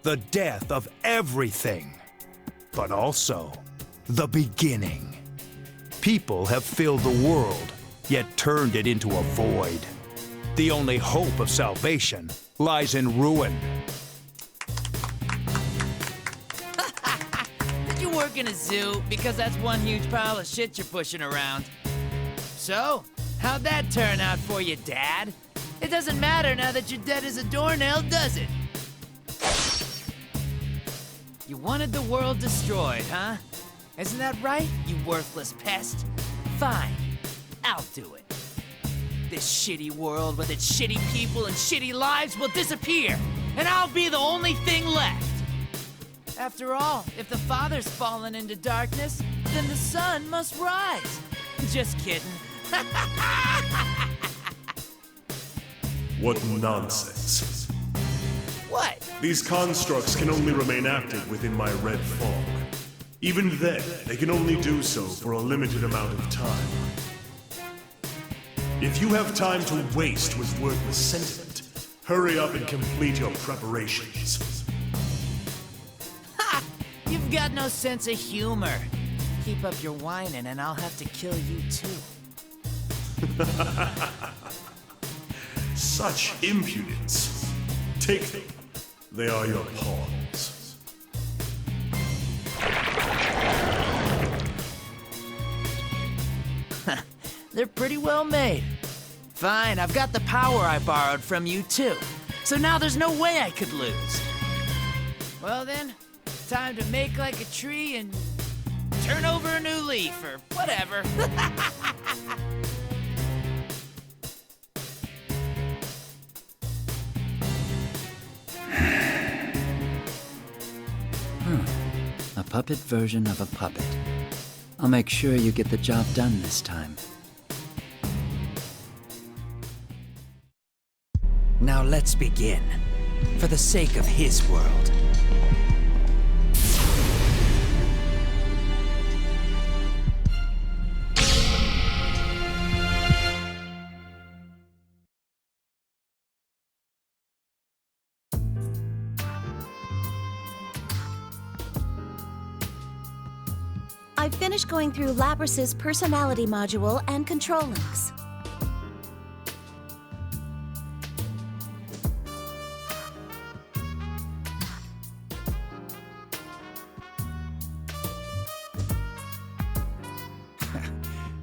the death of everything, but also the beginning. People have filled the world, yet turned it into a void. The only hope of salvation lies in ruin. Did you work in a zoo? Because that's one huge pile of shit you're pushing around. So, how'd that turn out for you, Dad? It doesn't matter now that you're dead as a doornail, does it? You wanted the world destroyed, huh? Isn't that right, you worthless pest? Fine, I'll do it. This shitty world with its shitty people and shitty lives will disappear, and I'll be the only thing left. After all, if the Father's fallen into darkness, then the Son must rise. Just kidding. What nonsense. What? These constructs can only remain active within my red fog. Even then, they can only do so for a limited amount of time. If you have time to waste with worthless sentiment, hurry up and complete your preparations. Ha! You've got no sense of humor. Keep up your whining and I'll have to kill you too. Such impudence. Take them. They are your pawns. They're pretty well made. Fine, I've got the power I borrowed from you too. So now there's no way I could lose. Well then, time to make like a tree and turn over a new leaf or whatever. A puppet version of a puppet. I'll make sure you get the job done this time. Now let's begin. For the sake of his world. I've finished going through Labrys's personality module and control links.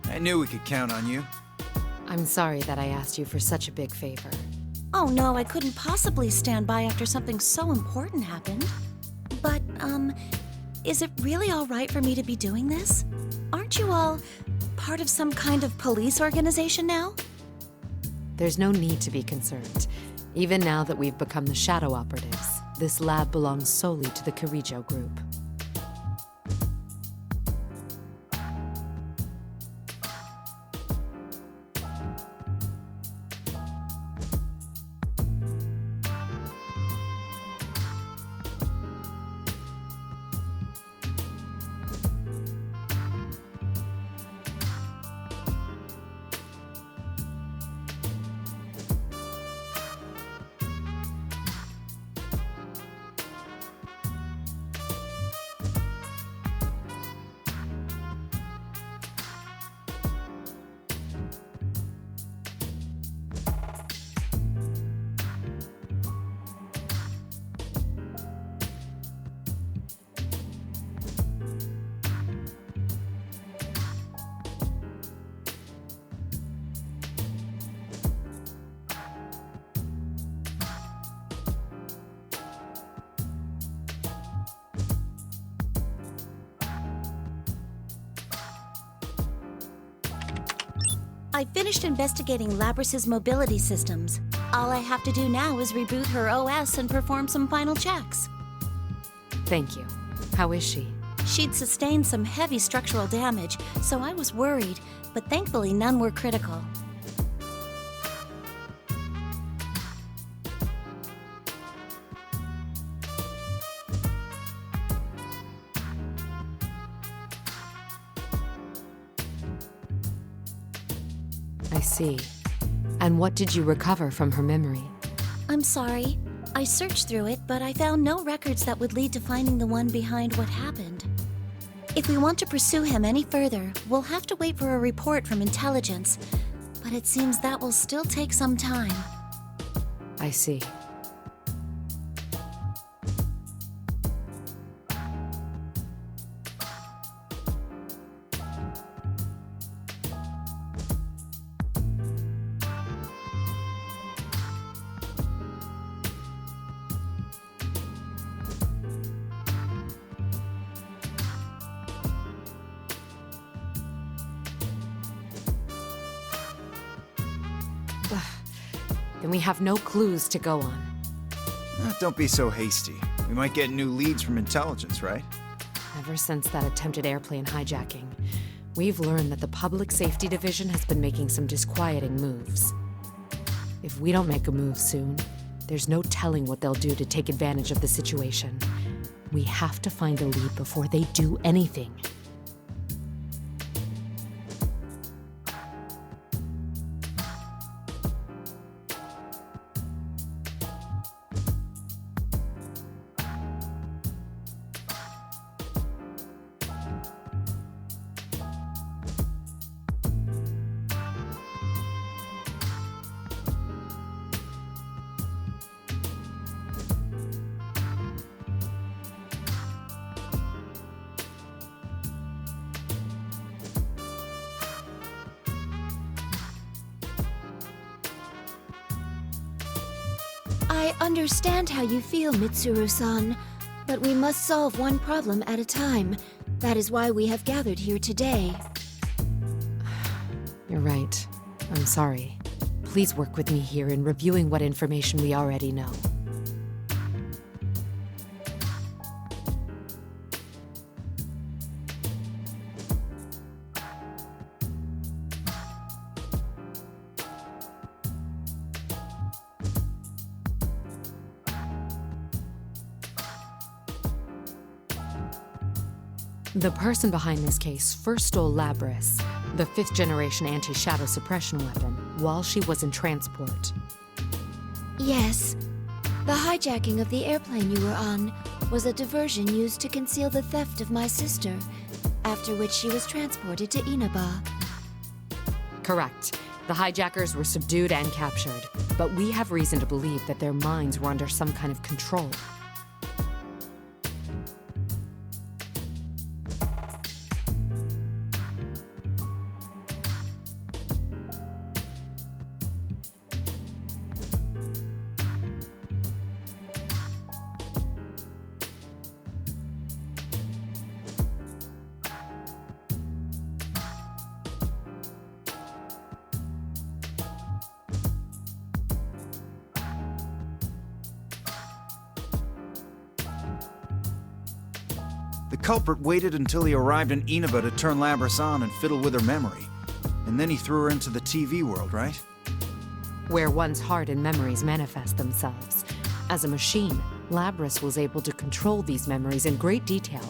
I knew we could count on you. I'm sorry that I asked you for such a big favor. Oh no, I couldn't possibly stand by after something so important happened. But, is it really all right for me to be doing this? Aren't you all part of some kind of police organization now? There's no need to be concerned. Even now that we've become the Shadow Operatives, this lab belongs solely to the Kirijo group. I finished investigating Labrys's mobility systems. All I have to do now is reboot her OS and perform some final checks. Thank you. How is she? She'd sustained some heavy structural damage, so I was worried, but thankfully none were critical. I see. And what did you recover from her memory? I'm sorry. I searched through it, but I found no records that would lead to finding the one behind what happened. If we want to pursue him any further, we'll have to wait for a report from intelligence, but it seems that will still take some time. I see. Then we have no clues to go on. Don't be so hasty. We might get new leads from intelligence, right? Ever since that attempted airplane hijacking, we've learned that the Public Safety Division has been making some disquieting moves. If we don't make a move soon, there's no telling what they'll do to take advantage of the situation. We have to find a lead before they do anything. I understand how you feel, Mitsuru-san, but we must solve one problem at a time. That is why we have gathered here today. You're right. I'm sorry. Please work with me here in reviewing what information we already know. The person behind this case first stole Labris, the 5th-generation anti-shadow suppression weapon, while she was in transport. Yes. The hijacking of the airplane you were on was a diversion used to conceal the theft of my sister, after which she was transported to Inaba. Correct. The hijackers were subdued and captured, but we have reason to believe that their minds were under some kind of control. The culprit waited until he arrived in Inaba to turn Labris on and fiddle with her memory. And then he threw her into the TV world, right? Where one's heart and memories manifest themselves. As a machine, Labris was able to control these memories in great detail.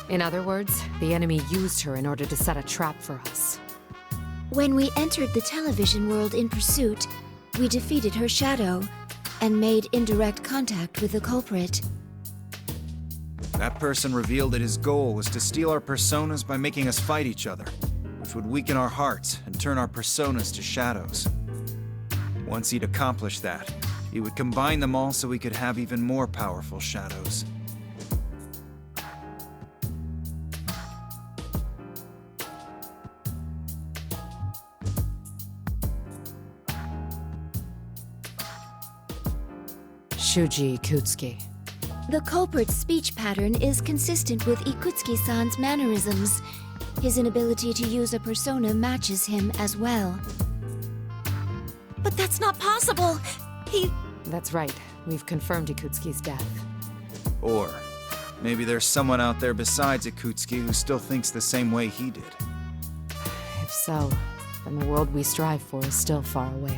In other words, the enemy used her in order to set a trap for us. When we entered the television world in pursuit, we defeated her shadow and made indirect contact with the culprit. That person revealed that his goal was to steal our personas by making us fight each other, which would weaken our hearts and turn our personas to shadows. Once he'd accomplished that, he would combine them all so we could have even more powerful shadows. Shuji Ikutsuki. The culprit's speech pattern is consistent with Ikutsuki-san's mannerisms. His inability to use a persona matches him as well. But that's not possible! That's right. We've confirmed Ikutsuki's death. Or maybe there's someone out there besides Ikutsuki who still thinks the same way he did. If so, then the world we strive for is still far away.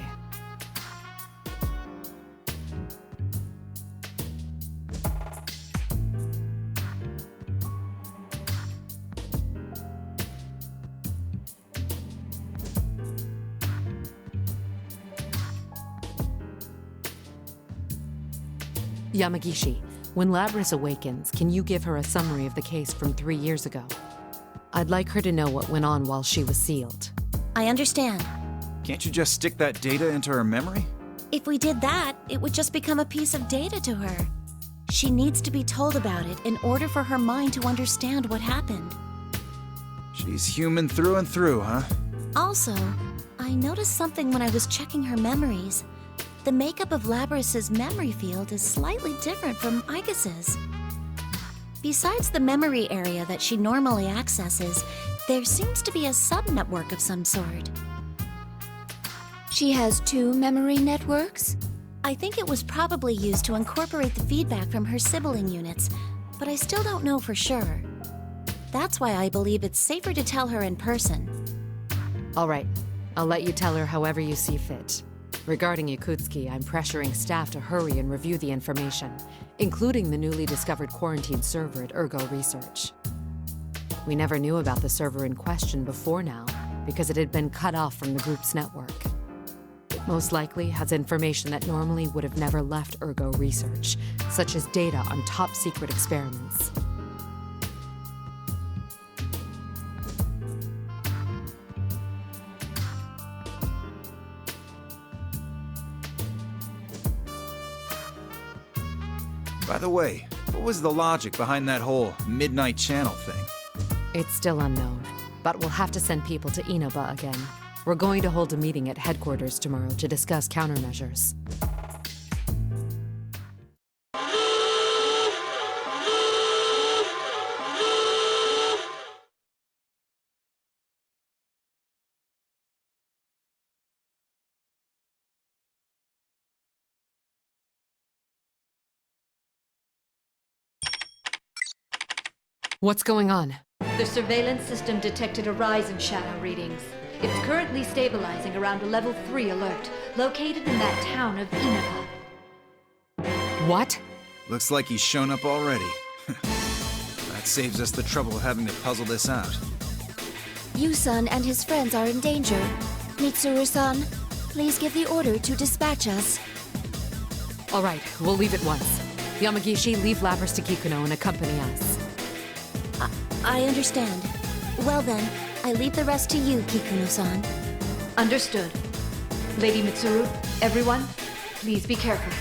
Yamagishi, when Labrys awakens, can you give her a summary of the case from 3 years ago? I'd like her to know what went on while she was sealed. I understand. Can't you just stick that data into her memory? If we did that, it would just become a piece of data to her. She needs to be told about it in order for her mind to understand what happened. She's human through and through, huh? Also, I noticed something when I was checking her memories. The makeup of Labrys's memory field is slightly different from Igus's. Besides the memory area that she normally accesses, there seems to be a sub-network of some sort. She has 2 memory networks? I think it was probably used to incorporate the feedback from her sibling units, but I still don't know for sure. That's why I believe it's safer to tell her in person. All right, I'll let you tell her however you see fit. Regarding Yakutski, I'm pressuring staff to hurry and review the information, including the newly discovered quarantine server at Ergo Research. We never knew about the server in question before now, because it had been cut off from the group's network. Most likely has information that normally would have never left Ergo Research, such as data on top-secret experiments. By the way, what was the logic behind that whole midnight channel thing? It's still unknown, but we'll have to send people to Inaba again. We're going to hold a meeting at headquarters tomorrow to discuss countermeasures. What's going on? The surveillance system detected a rise in shadow readings. It's currently stabilizing around a level 3 alert, located in that town of Inaba. What? Looks like he's shown up already. That saves us the trouble of having to puzzle this out. Yu-san and his friends are in danger. Mitsuru-san, please give the order to dispatch us. All right, we'll leave at once. Yamagishi, leave Labrys to Kikuno and accompany us. I understand. Well then, I leave the rest to you, Kikuno-san. Understood. Lady Mitsuru, everyone, please be careful.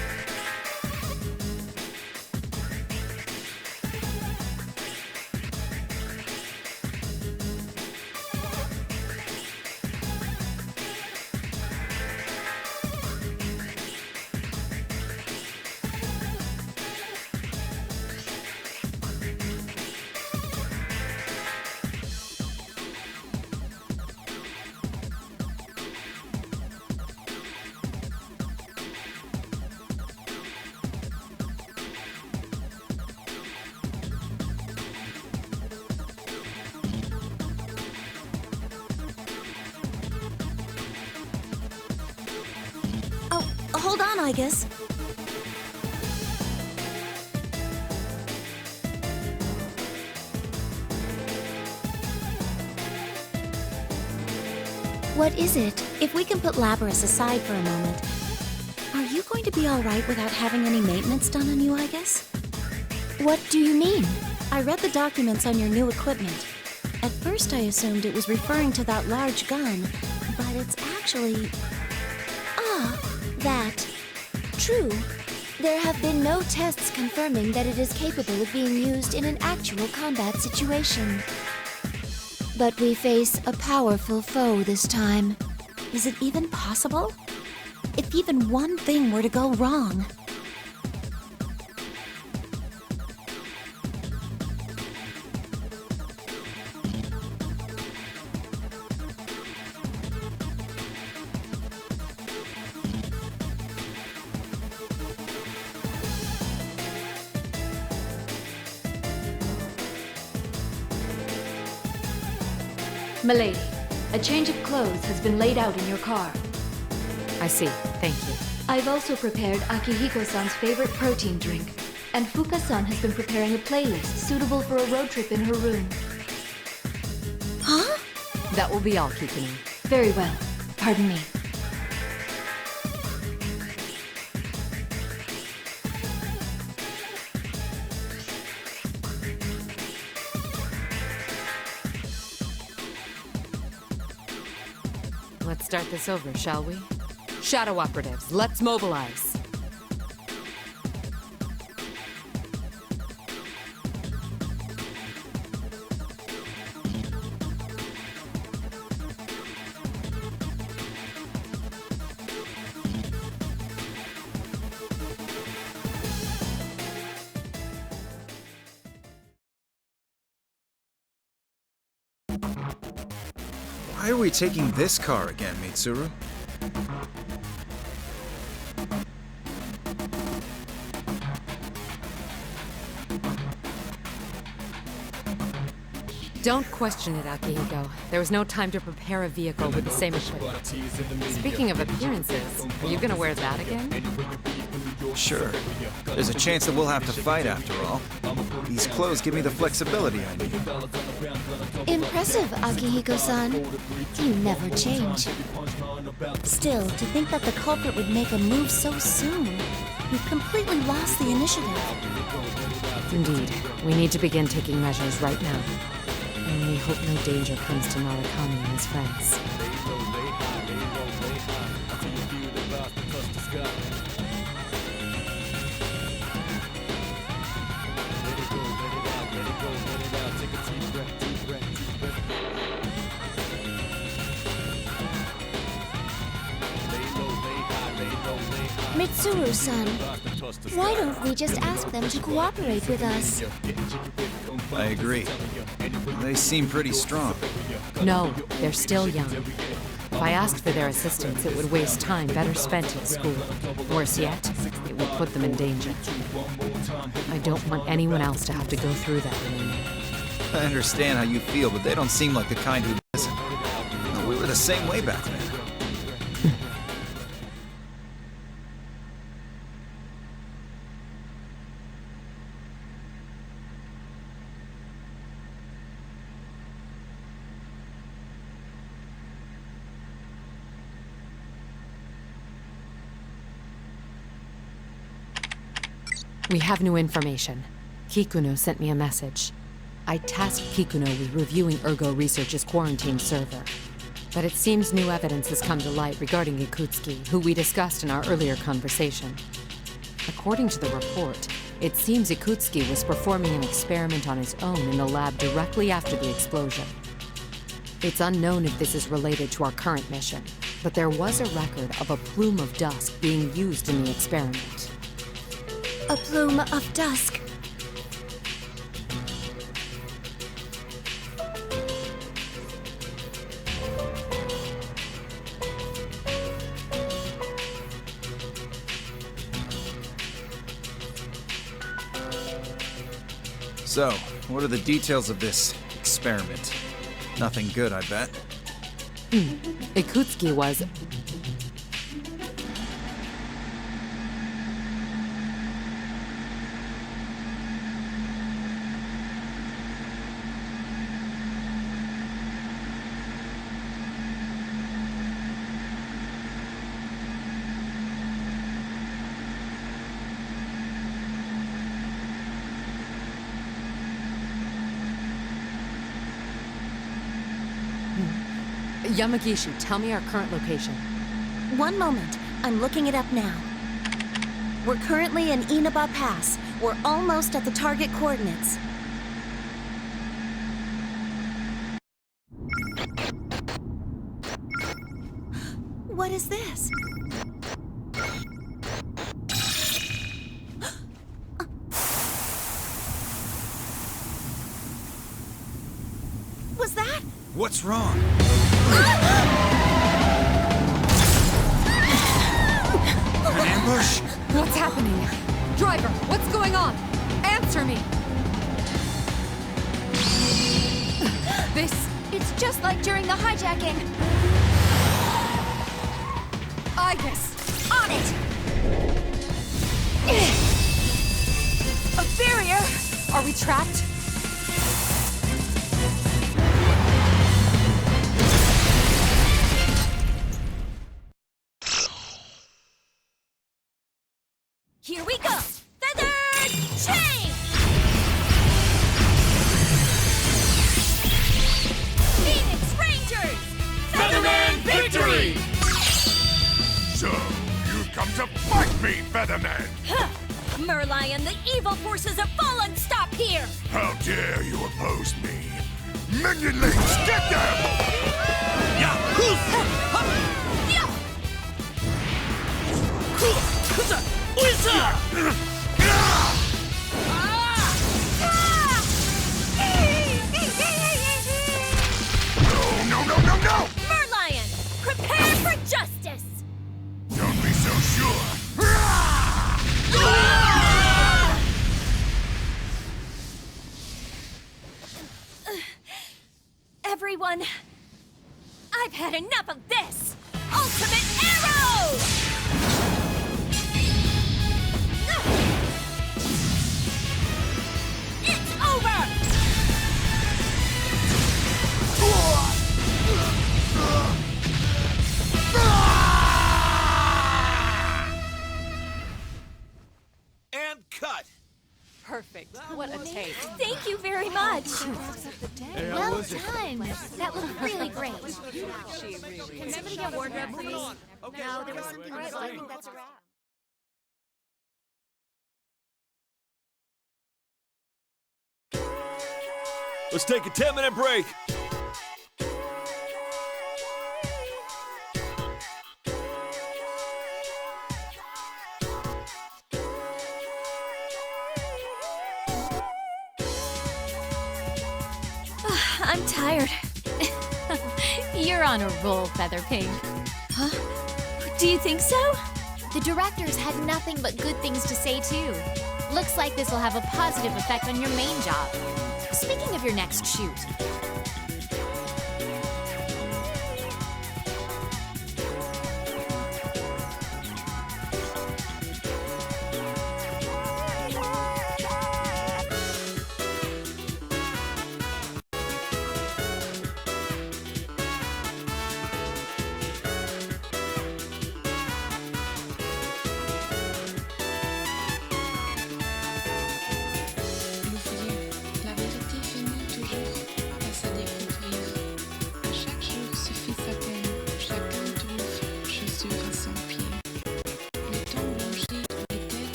Hold on, Igus. What is it? If we can put Labrys aside for a moment, are you going to be all right without having any maintenance done on you, Igus? What do you mean? I read the documents on your new equipment. At first I assumed it was referring to that large gun, but it's actually... That. True. There have been no tests confirming that it is capable of being used in an actual combat situation. But we face a powerful foe this time. Is it even possible? If even one thing were to go wrong... Milady, a change of clothes has been laid out in your car. I see. Thank you. I've also prepared Akihiko-san's favorite protein drink, and Fuka-san has been preparing a playlist suitable for a road trip in her room. Huh? That will be all, Kikuno. Very well. Pardon me. Let's start this over, shall we? Shadow operatives, let's mobilize. Why are we taking this car again, Mitsuru? Don't question it, Akihiko. There was no time to prepare a vehicle with the same equipment. Speaking of appearances, are you gonna wear that again? Sure. There's a chance that we'll have to fight after all. These clothes give me the flexibility I need. Impressive, Akihiko-san. You never change. Still, to think that the culprit would make a move so soon. We've completely lost the initiative. Indeed. We need to begin taking measures right now. And we hope no danger comes to Narukami and his friends. Mitsuru-san, why don't we just ask them to cooperate with us? I agree. They seem pretty strong. No, they're still young. If I asked for their assistance, it would waste time better spent in school. Worse yet, it would put them in danger. I don't want anyone else to have to go through that anymore. I understand how you feel, but they don't seem like the kind who listen. We were the same way back then. We have new information. Kikuno sent me a message. I tasked Kikuno with reviewing Ergo Research's quarantine server. But it seems new evidence has come to light regarding Ikutsuki, who we discussed in our earlier conversation. According to the report, it seems Ikutsuki was performing an experiment on his own in the lab directly after the explosion. It's unknown if this is related to our current mission, but there was a record of a plume of dust being used in the experiment. A plume of dusk. So, what are the details of this experiment? Nothing good, I bet. Ikutsuki was... Yamagishi, tell me our current location. One moment. I'm looking it up now. We're currently in Inaba Pass. We're almost at the target coordinates. What is this? Was that? What's wrong? An ambush? What's happening? Driver, what's going on? Answer me! It's just like during the hijacking. Ibis! On it! A barrier! Are we trapped? Here we go! Feathered chain! Phoenix Rangers! Featherman victory! come to fight me, Featherman! Merlion, the evil forces have fallen! Stop here! How dare you oppose me? Minionlings, get them! No! Merlion, prepare for justice! Don't be so sure. Everyone, I've had enough of this! Ultimate arrow! It's over! And cut! Perfect. What a take. Thank you very much! Well done. That looked really great. Can somebody get wardrobe, please? No, there was something else. I think that's a wrap. Let's take a 10-minute break. I'm tired. You're on a roll, Featherpink. Huh? Do you think so? The directors had nothing but good things to say, too. Looks like this will have a positive effect on your main job. Speaking of your next shoot,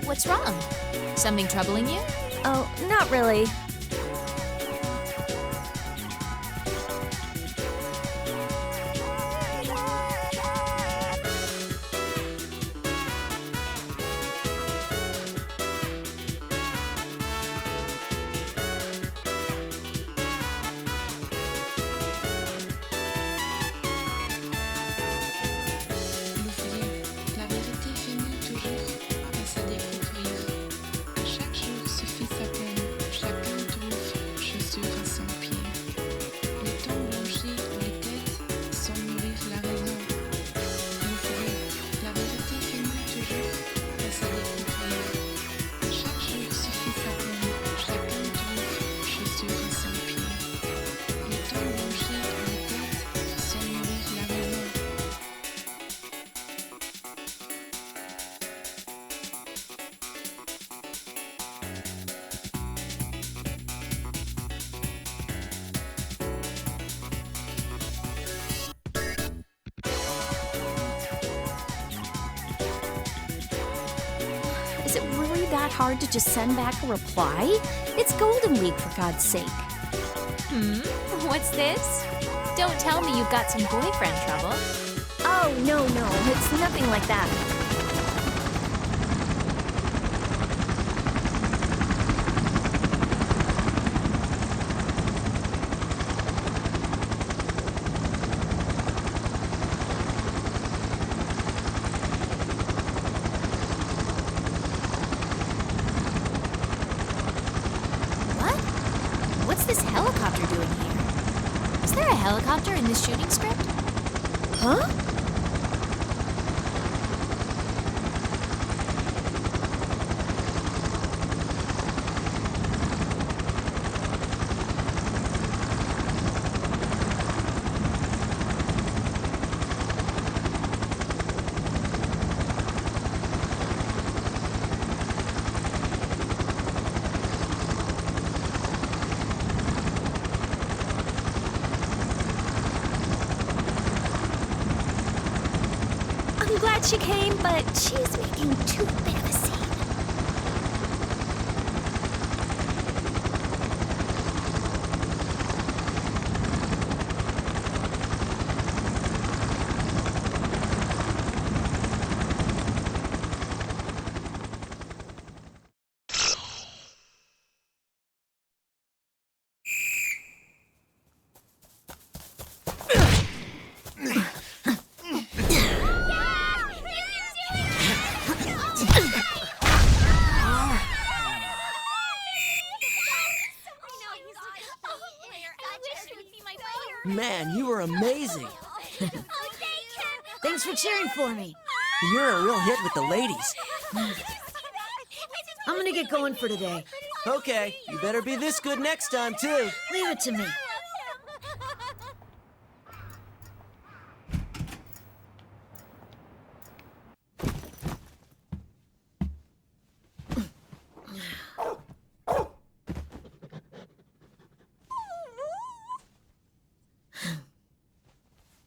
what's wrong? Something troubling you? Oh, not really. Is it really that hard to just send back a reply? It's Golden Week, for God's sake. What's this? Don't tell me you've got some boyfriend trouble. Oh, no, it's nothing like that. helicopter in this shooting script? Huh? I'm glad she came, but she's making too big of a scene. Man, you were amazing. Thanks for cheering for me. You're a real hit with the ladies. I'm gonna get going for today. Okay, you better be this good next time, too. Leave it to me.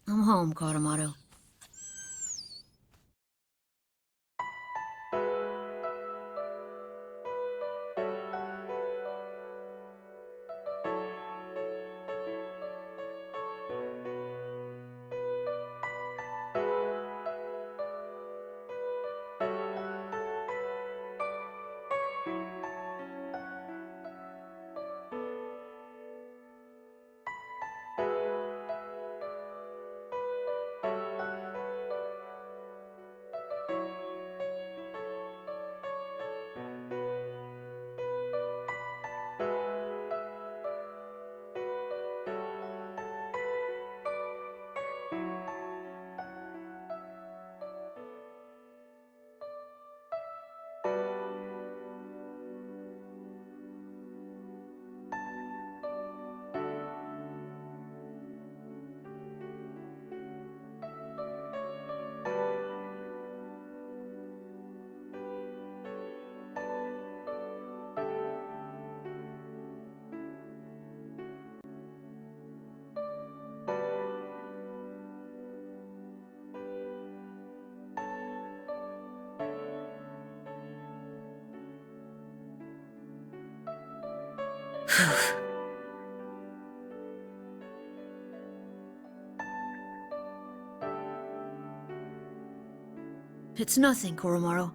I'm home, Katamaro. It's nothing, Koromaru.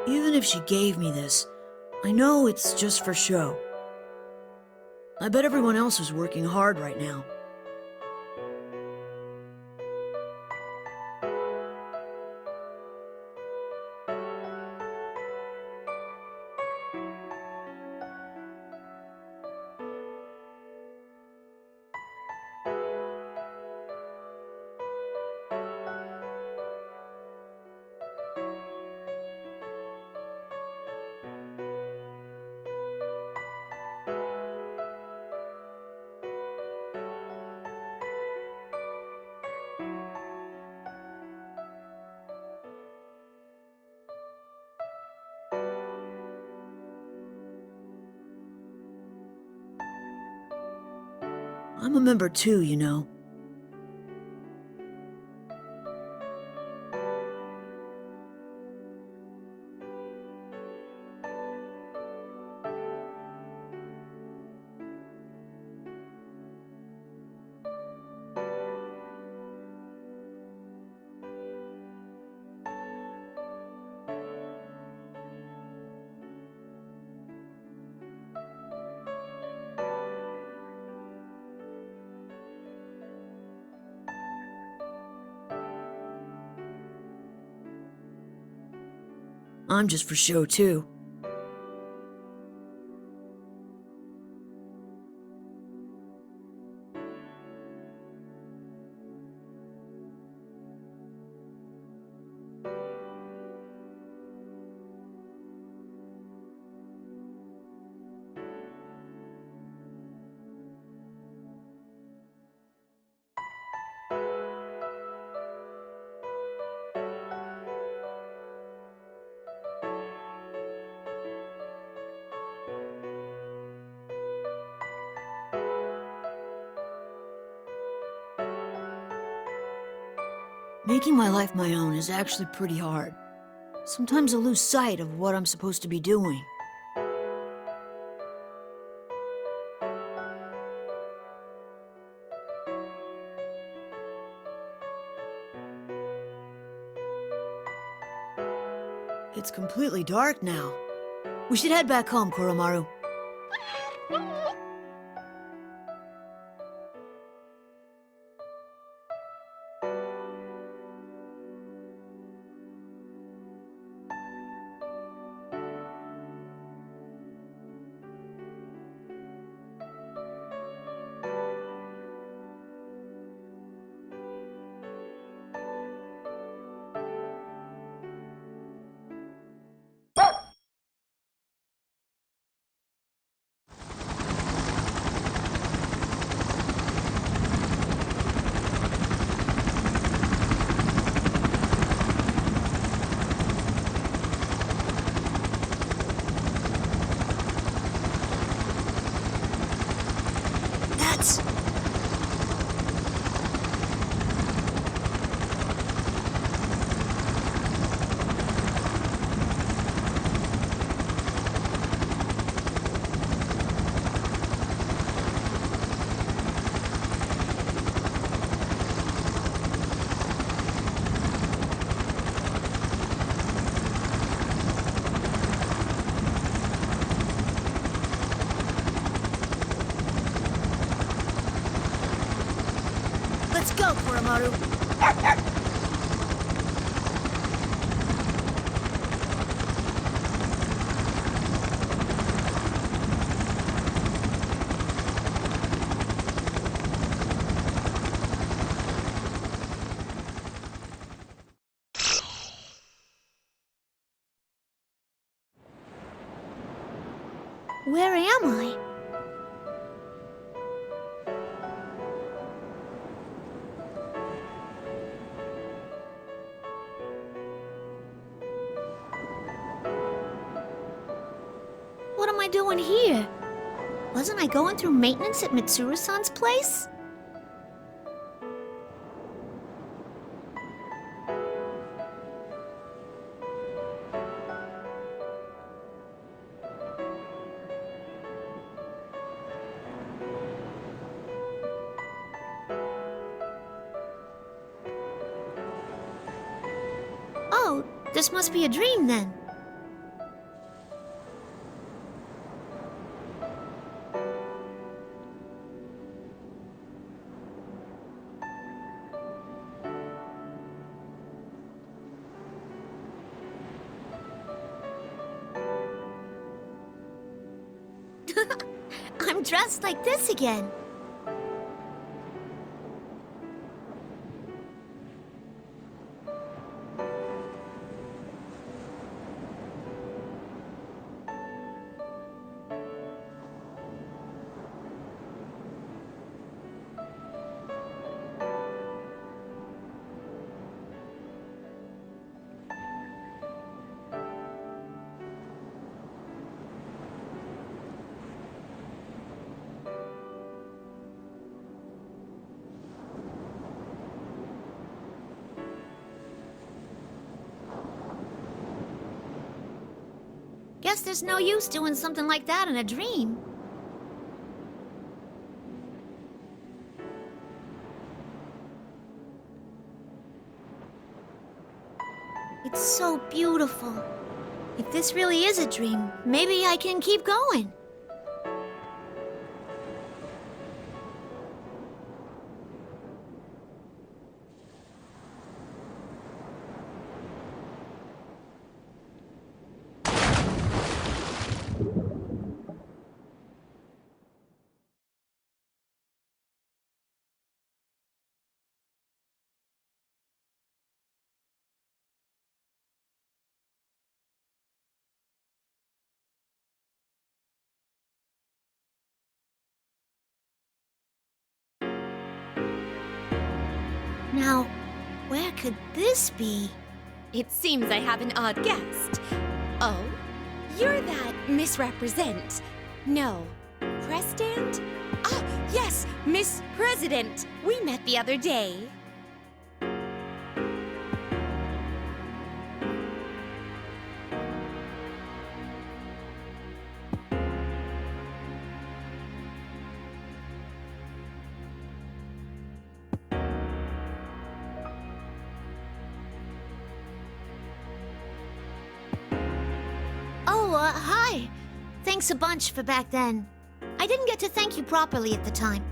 Even if she gave me this, I know it's just for show. I bet everyone else is working hard right now. I'm a member too, you know. I'm just for show, too. Making my life my own is actually pretty hard. Sometimes I lose sight of what I'm supposed to be doing. It's completely dark now. We should head back home, Koromaru. Let's go, Koromaru. Where am I? What am I doing here? Wasn't I going through maintenance at Mitsuru-san's place? Oh, this must be a dream then. I'm dressed like this again. Guess there's no use doing something like that in a dream. It's so beautiful. If this really is a dream, maybe I can keep going. Now, where could this be? It seems I have an odd guest. Oh, you're that misrepresent. No, press stand? Ah, yes, Miss President. We met the other day. Hi. Thanks a bunch for back then. I didn't get to thank you properly at the time.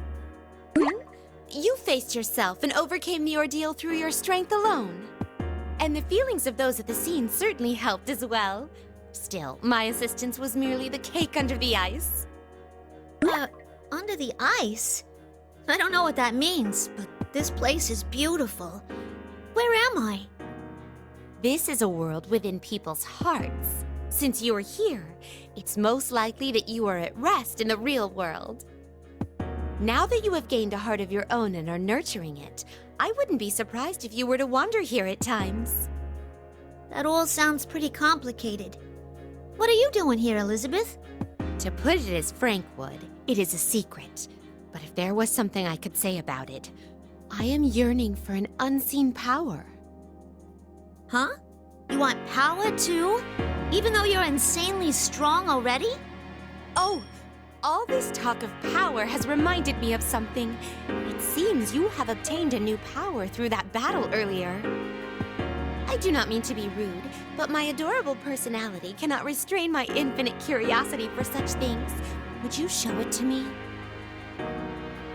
You faced yourself and overcame the ordeal through your strength alone. And the feelings of those at the scene certainly helped as well. Still, my assistance was merely the cake under the ice. Under the ice? I don't know what that means, but this place is beautiful. Where am I? This is a world within people's hearts. Since you are here, it's most likely that you are at rest in the real world. Now that you have gained a heart of your own and are nurturing it, I wouldn't be surprised if you were to wander here at times. That all sounds pretty complicated. What are you doing here, Elizabeth? To put it as Frank would, it is a secret. But if there was something I could say about it, I am yearning for an unseen power. Huh? You want power too? Even though you're insanely strong already? Oh, all this talk of power has reminded me of something. It seems you have obtained a new power through that battle earlier. I do not mean to be rude, but my adorable personality cannot restrain my infinite curiosity for such things. Would you show it to me?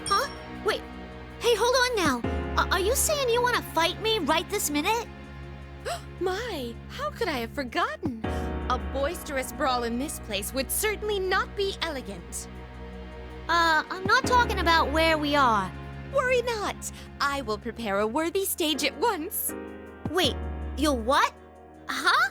Huh? Wait. Hey, hold on now. Are you saying you want to fight me right this minute? My, how could I have forgotten? A boisterous brawl in this place would certainly not be elegant. I'm not talking about where we are. Worry not. I will prepare a worthy stage at once. Wait, you'll what? Huh?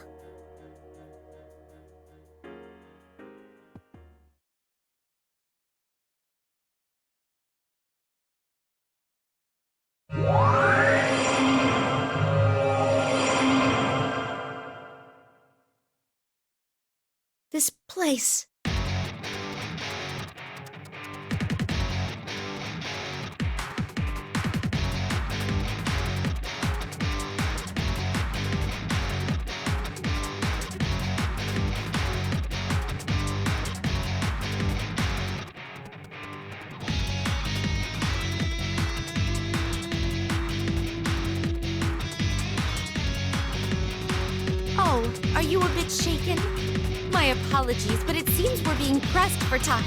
This place. Oh, are you a bit shaken? My apologies, but it seems we're being pressed for time.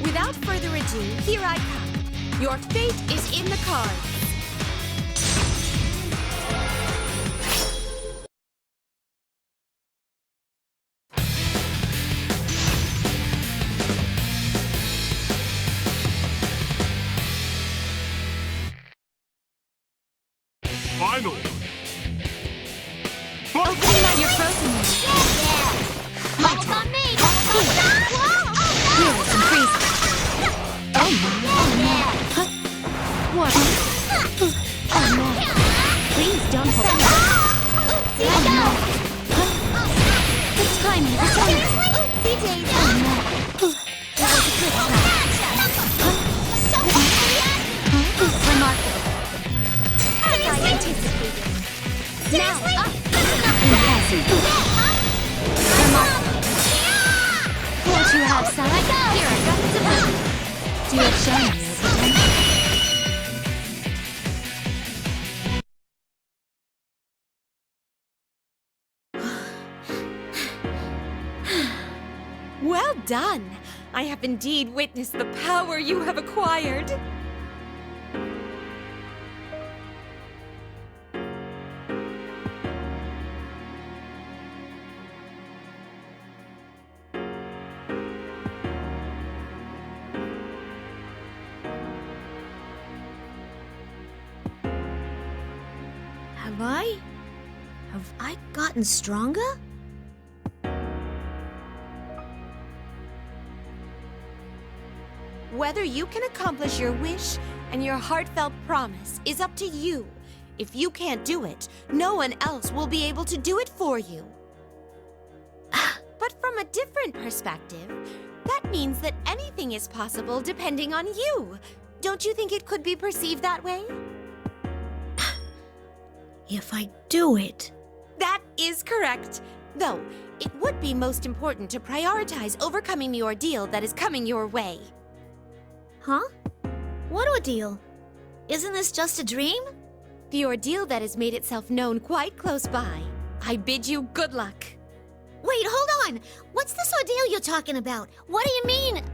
Without further ado, here I come. Your fate is in the cards. Finally! You're frozen now. My turn. Here is some freezing. Oh no. Huh? What? Oh no. Please don't hold me. Oh no. The timing was right. Oopsie daisy. Oh no. That was a good try. Remarkable. As I anticipated. Now up. Impressive. Remarkable. Won't you have some? Here are guns of wood. Do you have shown me your potential? Well done! I have indeed witnessed the power you have acquired. Have I gotten stronger? Whether you can accomplish your wish and your heartfelt promise is up to you. If you can't do it, no one else will be able to do it for you. But from a different perspective, that means that anything is possible depending on you. Don't you think it could be perceived that way? If I do it... That is correct. Though, it would be most important to prioritize overcoming the ordeal that is coming your way. Huh? What ordeal? Isn't this just a dream? The ordeal that has made itself known quite close by. I bid you good luck. Wait, hold on! What's this ordeal you're talking about? What do you mean?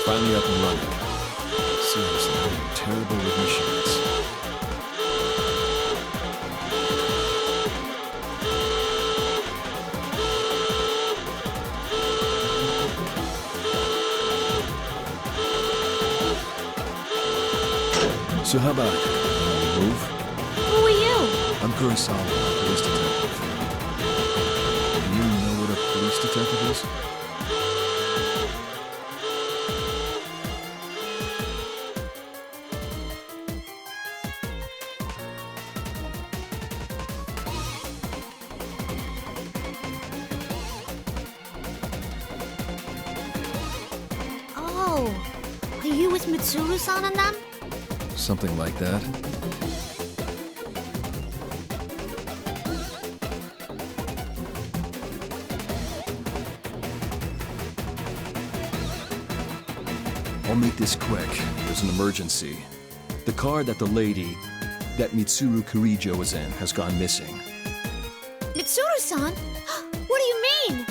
Finally up and running. Seriously, I'm terrible with machines. So how about it? Move? Who are you? I'm Kurosawa, police detective. Do you know what a police detective is? Are you with Mitsuru-san and them? Something like that. I'll make this quick. There's an emergency. The car that Mitsuru Kirijo was in has gone missing. Mitsuru-san? What do you mean?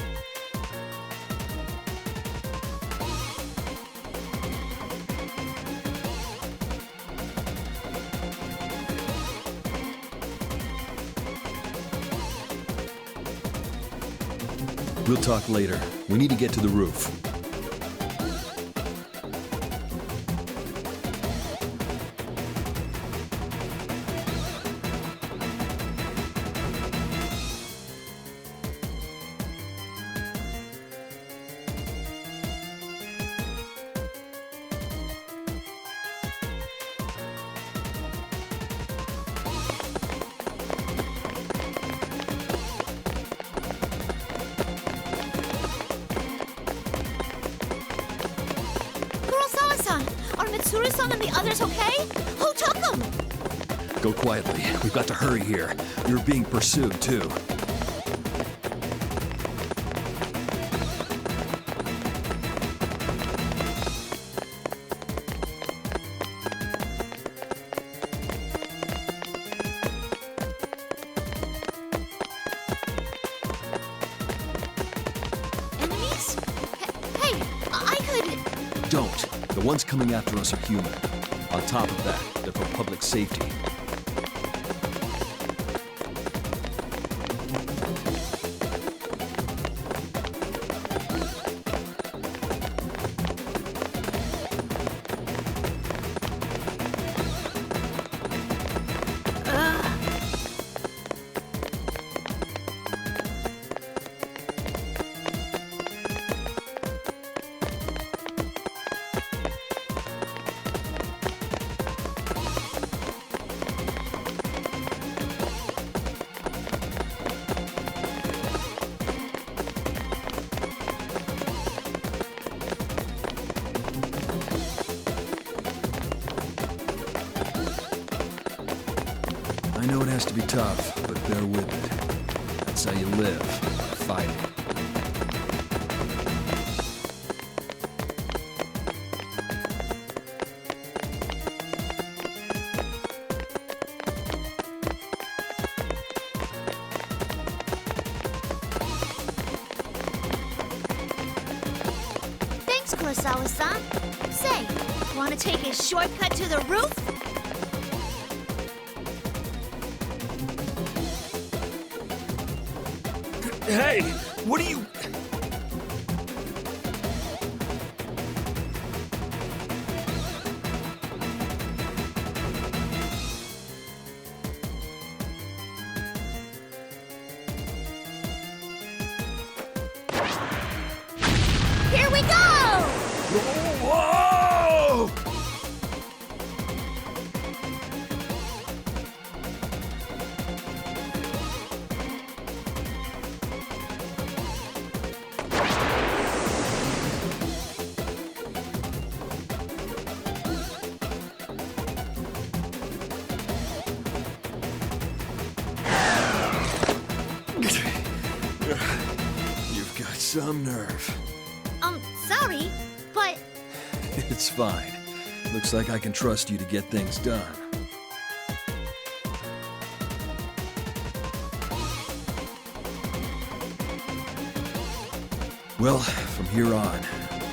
We'll talk later. We need to get to the roof. Are Mitsuru-san and the others okay? Who took them? Go quietly. We've got to hurry here. You're being pursued, too. Enemies? Hey, I could... Don't. The ones coming after us are human. On top of that, they're for public safety. I know it has to be tough, but bear with it. That's how you live, by fighting. Kurosawa-san. Say, want to take a shortcut to the roof? Hey, what are you... Here we go! Whoa! You've got some nerve. Sorry, but It's fine. Looks like I can trust you to get things done. Well, from here on,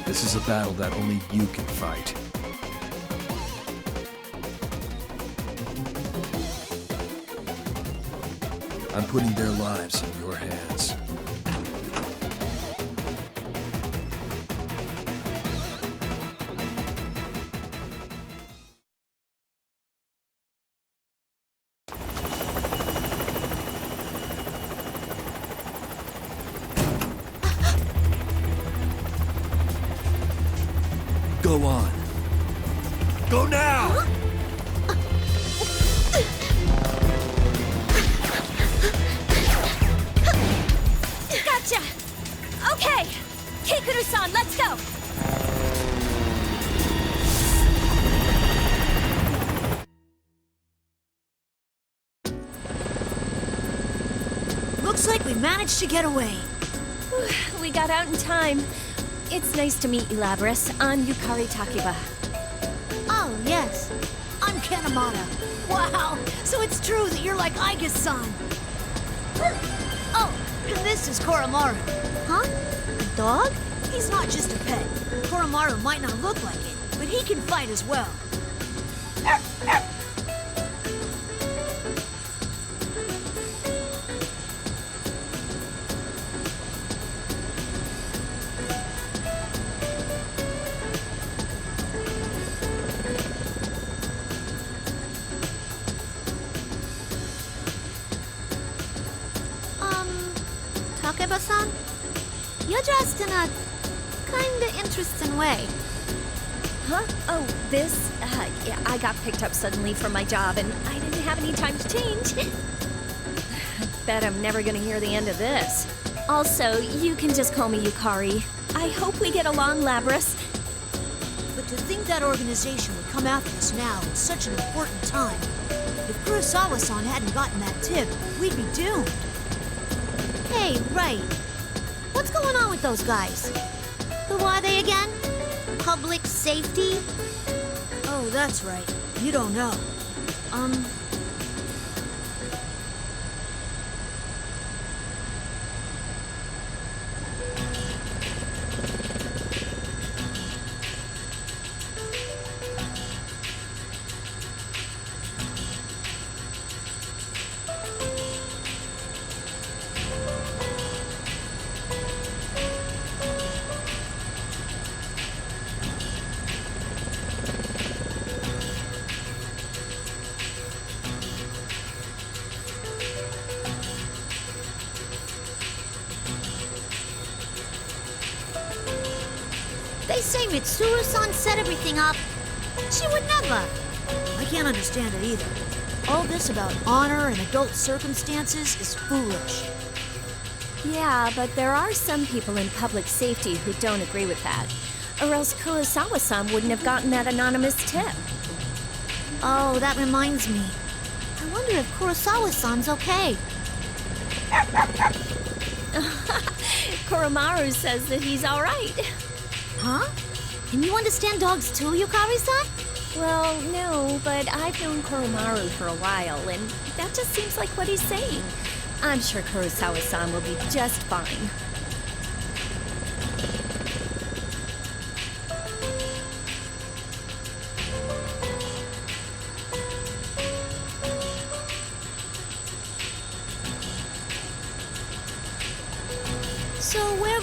this is a battle that only you can fight. I'm putting their lives in your hands. Go on. Go now! gotcha! Okay! Kikuru-san, let's go! Looks like we managed to get away. We got out in time. It's nice to meet you, Labris. I'm Yukari Takiba. Oh, yes. I'm Kanemata. Wow, so it's true that you're like Aiga's-san. Oh, and this is Koromaru. Huh? A dog? He's not just a pet. Koromaru might not look like it, but he can fight as well. Takeba-san? You're dressed in a kinda interesting way. Huh? Oh, this? Yeah, I got picked up suddenly from my job, and I didn't have any time to change. Bet I'm never gonna hear the end of this. Also, you can just call me Yukari. I hope we get along, Labris. But to think that organization would come after us now at such an important time. If Kurosawa-san hadn't gotten that tip, we'd be doomed. Hey, right. What's going on with those guys? Who are they again? Public safety? Oh, that's right. You don't know. They say Mitsuru-san set everything up. She would never. I can't understand it either. All this about honor and adult circumstances is foolish. Yeah, but there are some people in public safety who don't agree with that. Or else Kurosawa-san wouldn't have gotten that anonymous tip. Oh, that reminds me. I wonder if Kurosawa-san's okay. Koromaru says that he's all right. Huh? Can you understand dogs too, Yukari-san? Well, no, but I've known Koromaru for a while, and that just seems like what he's saying. I'm sure Kurosawa-san will be just fine.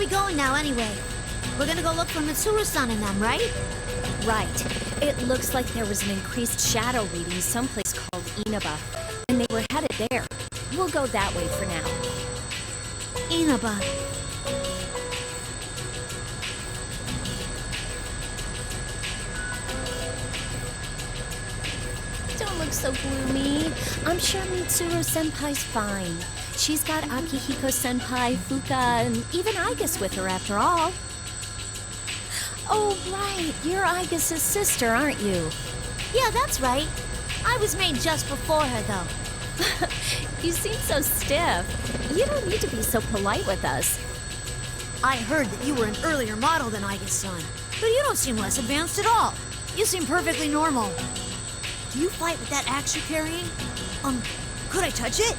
we going now, anyway? We're gonna go look for Mitsuru-san and them, right? Right. It looks like there was an increased shadow reading someplace called Inaba, and they were headed there. We'll go that way for now. Inaba. Don't look so gloomy. I'm sure Mitsuru-senpai's fine. She's got Akihiko-senpai, Fuka, and even Aigis with her after all. Oh, right. You're Aigis' sister, aren't you? Yeah, that's right. I was made just before her, though. You seem so stiff. You don't need to be so polite with us. I heard that you were an earlier model than Aigis-san, but you don't seem less advanced at all. You seem perfectly normal. Do you fight with that axe you're carrying? Could I touch it?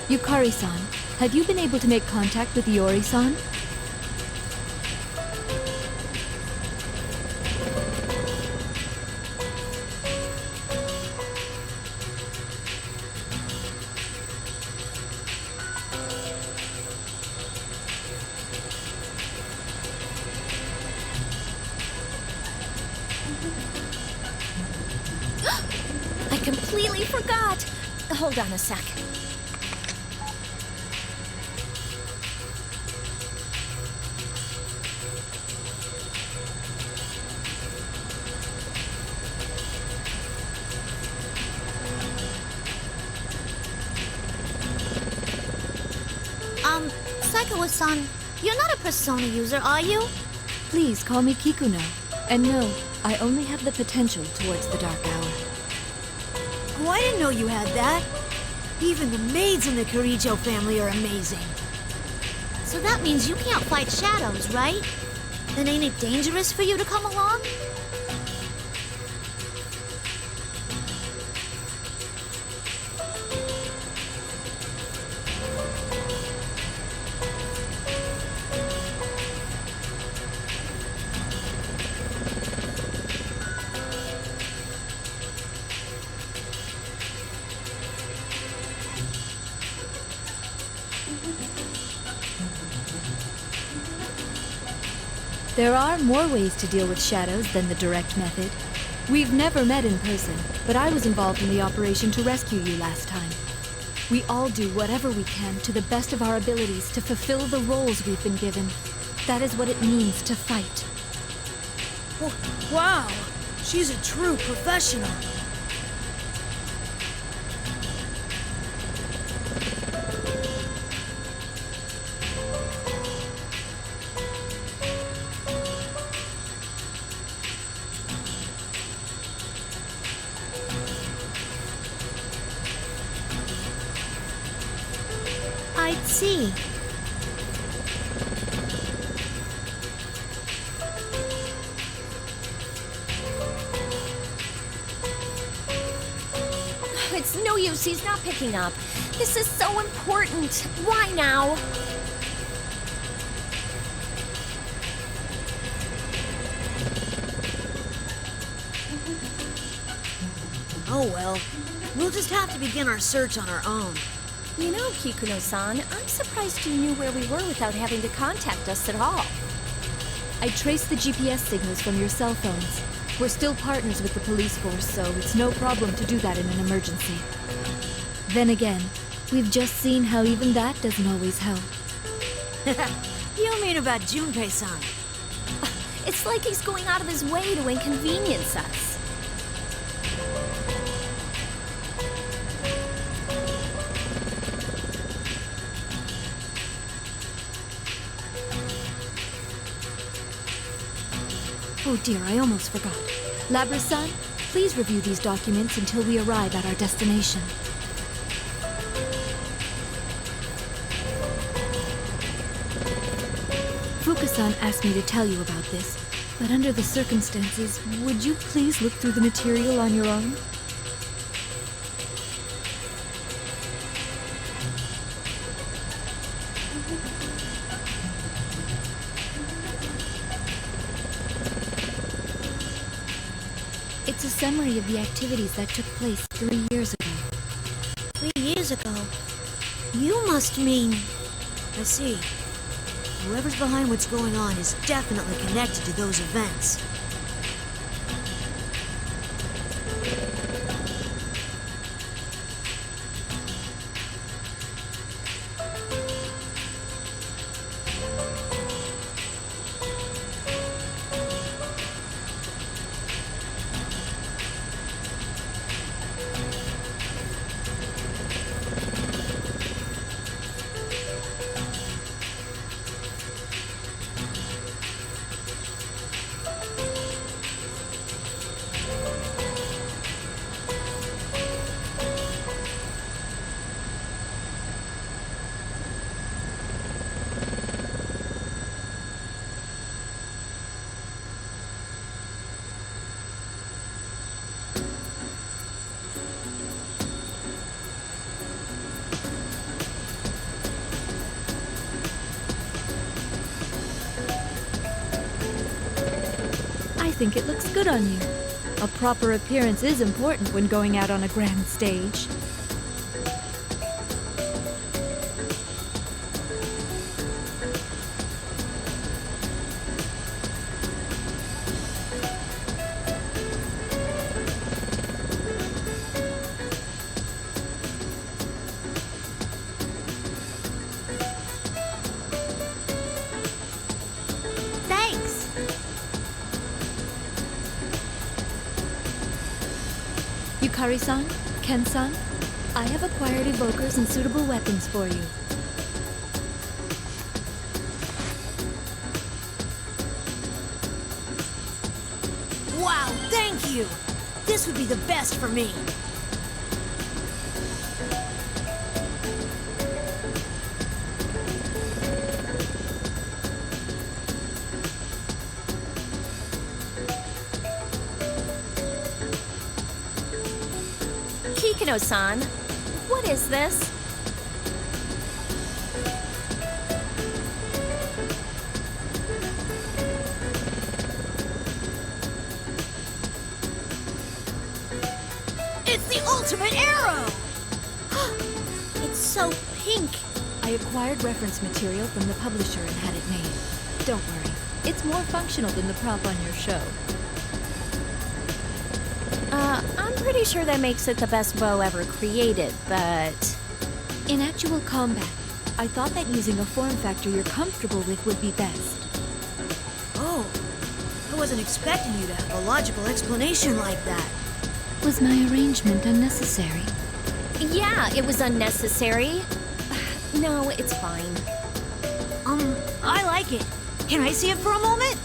Yukari-san, have you been able to make contact with Iori-san? I completely forgot. Hold on a sec. Saikawa-san, you're not a Persona user, are you? Please call me Kikuno. And no, I only have the potential towards the Dark Hour. Oh, I didn't know you had that. Even the maids in the Kirijo family are amazing. So that means you can't fight shadows, right? Then ain't it dangerous for you to come along? There are more ways to deal with shadows than the direct method. We've never met in person, but I was involved in the operation to rescue you last time. We all do whatever we can to the best of our abilities to fulfill the roles we've been given. That is what it means to fight. Wow, she's a true professional. I'd see. It's no use, he's not picking up. This is so important. Why now? Oh well, we'll just have to begin our search on our own. You know, Kikuno-san, I'm surprised you knew where we were without having to contact us at all. I traced the GPS signals from your cell phones. We're still partners with the police force, so it's no problem to do that in an emergency. Then again, we've just seen how even that doesn't always help. You mean about Junpei-san? It's like he's going out of his way to inconvenience us. Oh dear, I almost forgot. Labra-san, please review these documents until we arrive at our destination. Fuka-san asked me to tell you about this, but under the circumstances, would you please look through the material on your own? It's a summary of the activities that took place 3 years ago. 3 years ago? You must mean... I see. Whoever's behind what's going on is definitely connected to those events. I think it looks good on you. A proper appearance is important when going out on a grand stage. Thanks! Yukari-san, Ken-san, I have acquired evokers and suitable weapons for you. Wow, thank you! This would be the best for me. Kikino-san, what is this? It's the ultimate arrow! It's so pink. I acquired reference material from the publisher and had it made. Don't worry, it's more functional than the prop on your show. I'm pretty sure that makes it the best bow ever created, but... In actual combat, I thought that using a form factor you're comfortable with would be best. Oh, I wasn't expecting you to have a logical explanation like that. Was my arrangement unnecessary? Yeah, it was unnecessary. No, it's fine. I like it. Can I see it for a moment?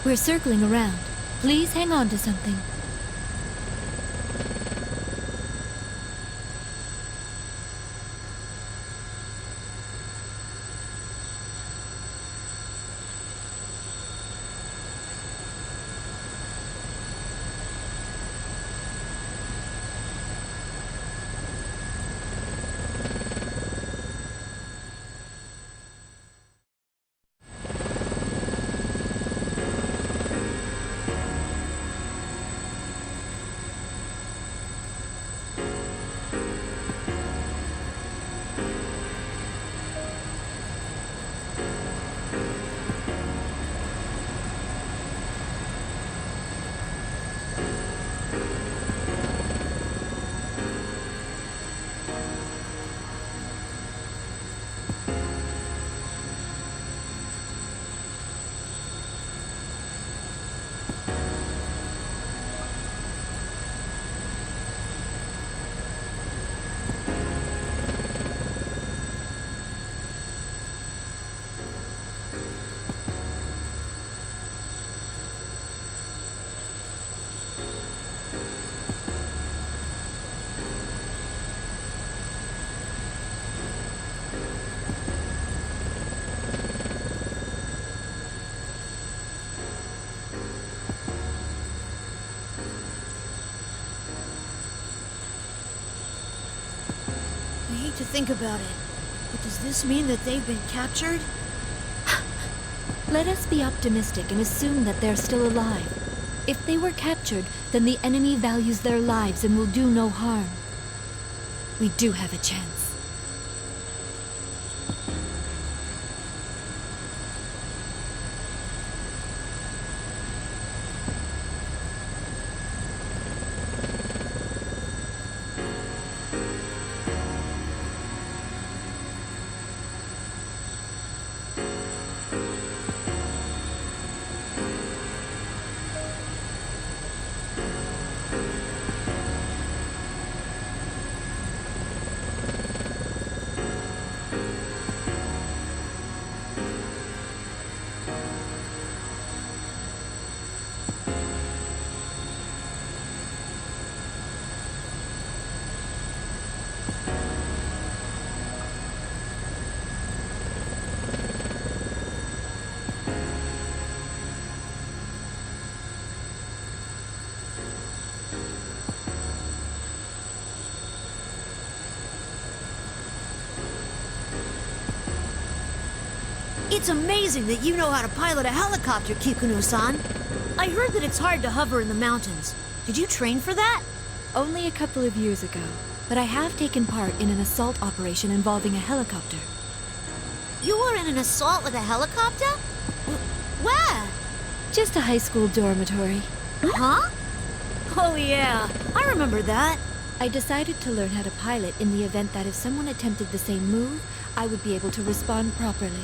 We're circling around. Please hang on to something. I hate to think about it, but does this mean that they've been captured? Let us be optimistic and assume that they're still alive. If they were captured, then the enemy values their lives and will do no harm. We do have a chance. It's amazing that you know how to pilot a helicopter, Kikunu-san. I heard that it's hard to hover in the mountains. Did you train for that? Only a couple of years ago, but I have taken part in an assault operation involving a helicopter. You were in an assault with a helicopter? Where? Just a high school dormitory. Huh? Oh yeah, I remember that. I decided to learn how to pilot in the event that if someone attempted the same move, I would be able to respond properly.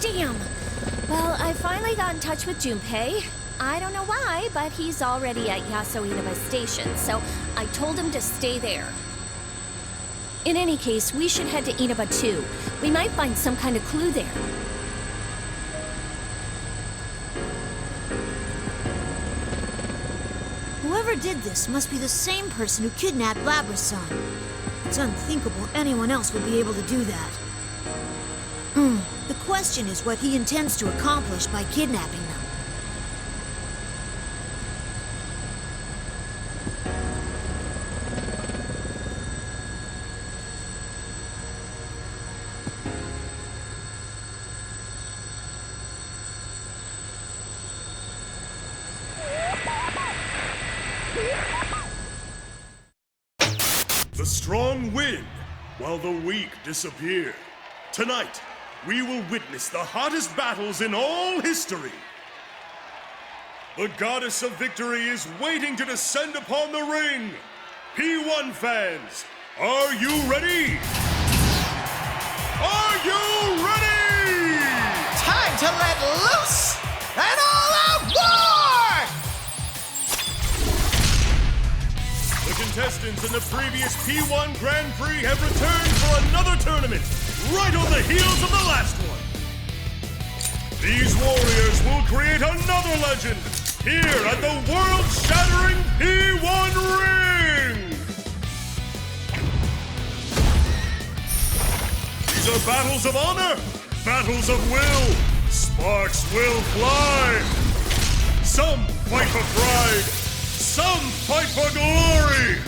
Damn! Well, I finally got in touch with Junpei. I don't know why, but he's already at Yasuo Inaba Station, so I told him to stay there. In any case, we should head to Inaba too. We might find some kind of clue there. Whoever did this must be the same person who kidnapped Blabber's-san. It's unthinkable anyone else would be able to do that. The question is what he intends to accomplish by kidnapping them. The strong win, while the weak disappear. Tonight, we will witness the hottest battles in all history. The goddess of victory is waiting to descend upon the ring. P1 fans, are you ready? Are you ready? Time to let loose an all-out war! The contestants in the previous P1 Grand Prix have returned for another tournament, right on the heels of the last one. These warriors will create another legend here at the world-shattering P1 ring! These are battles of honor, battles of will. Sparks will fly. Some fight for pride, some fight for glory.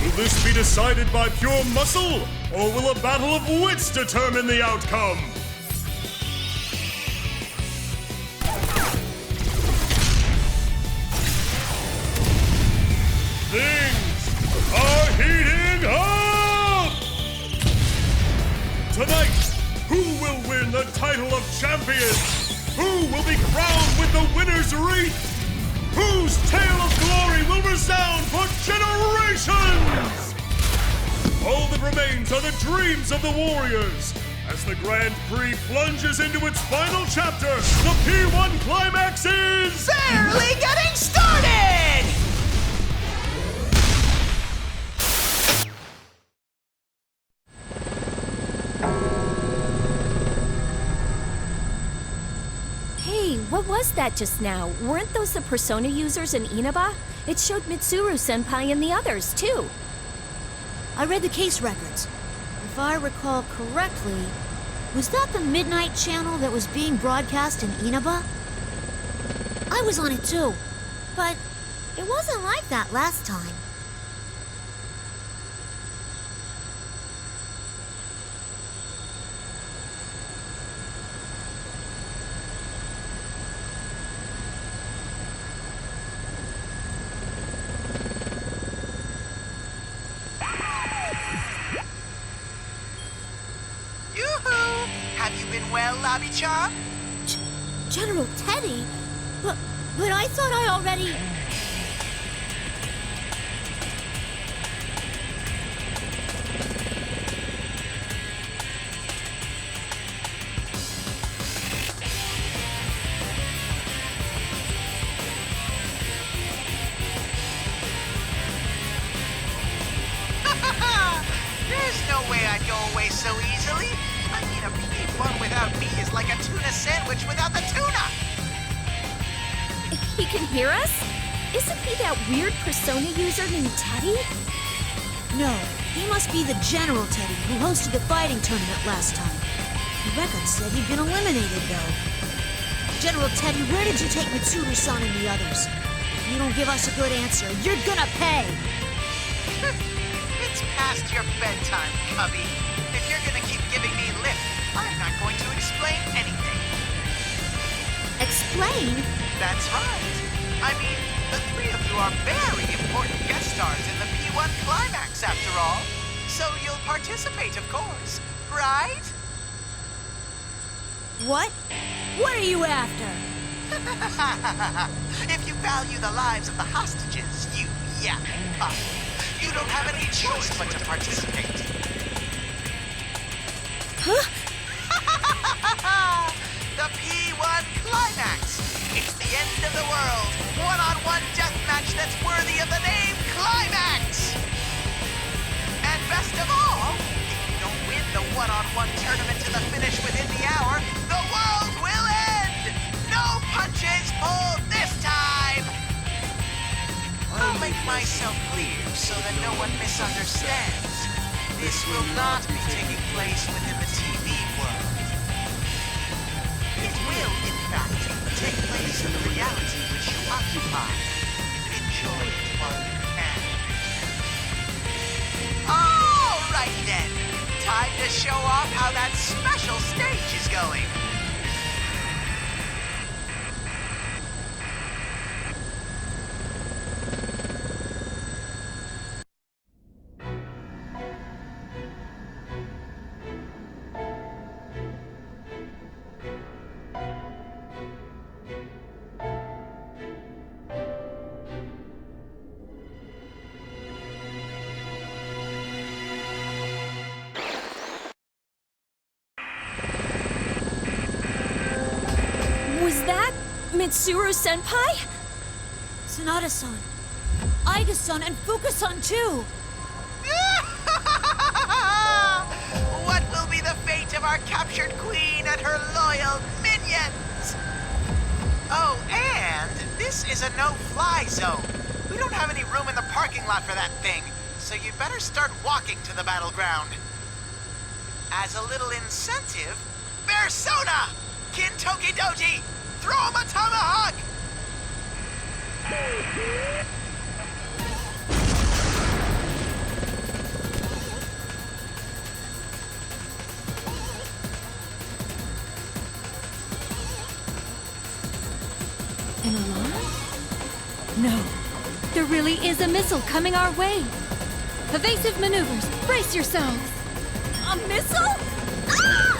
Will this be decided by pure muscle, or will a battle of wits determine the outcome? Things are heating up! Tonight, who will win the title of champion? Who will be crowned with the winner's wreath? Whose tale of glory will resound for generations? All that remains are the dreams of the warriors. As the Grand Prix plunges into its final chapter, the P1 climax is... barely getting started! Hey, what was that just now? Weren't those the Persona users in Inaba? It showed Mitsuru-senpai and the others, too. I read the case records. If I recall correctly, was that the Midnight Channel that was being broadcast in Inaba? I was on it too. But it wasn't like that last time. Yoo-hoo! Have you been well, Lobby-chan? General Teddy? But I thought I already... There's no way I'd go away so easily. I mean, a P1 without me is like a tuna sandwich without the tuna. He can hear us? Isn't he that weird persona user named Teddy? No, he must be the General Teddy who hosted the fighting tournament last time. The record said he'd been eliminated, though. General Teddy, where did you take Mitsuru-san and the others? If you don't give us a good answer, you're gonna pay! It's past your bedtime, Cubby. If you're gonna keep giving me lip, I'm not going to explain anything. Explain? That's right. I mean, the three of you are very important guest stars in the P1 climax, after all. So you'll participate, of course, right? What? What are you after? If you value the lives of the hostages, you yapping pup, you don't have any choice but to participate. Huh? The P1 climax. It's the end of the world. One-on-one deathmatch that's worthy of the name Climax. And best of all, if you don't win the one-on-one tournament to the finish within the hour, the world will end. No punches pulled this time. I'll make myself clear so that no one misunderstands. This will not be taking place within the TV world. It will, in fact, take place in the reality which you occupy. Enjoy it while you can. Alrighty then. Time to show off how that special stage is going. Was that Mitsuru-senpai? Sanada-san, Aiga-san, and Fuka-san too! What will be the fate of our captured queen and her loyal minions? Oh, and this is a no-fly zone. We don't have any room in the parking lot for that thing, so you'd better start walking to the battleground. As a little incentive, Persona! Kintoki Doji! Throw him a tomahawk! An alarm? No. There really is a missile coming our way. Evasive maneuvers. Brace yourselves. A missile? Ah!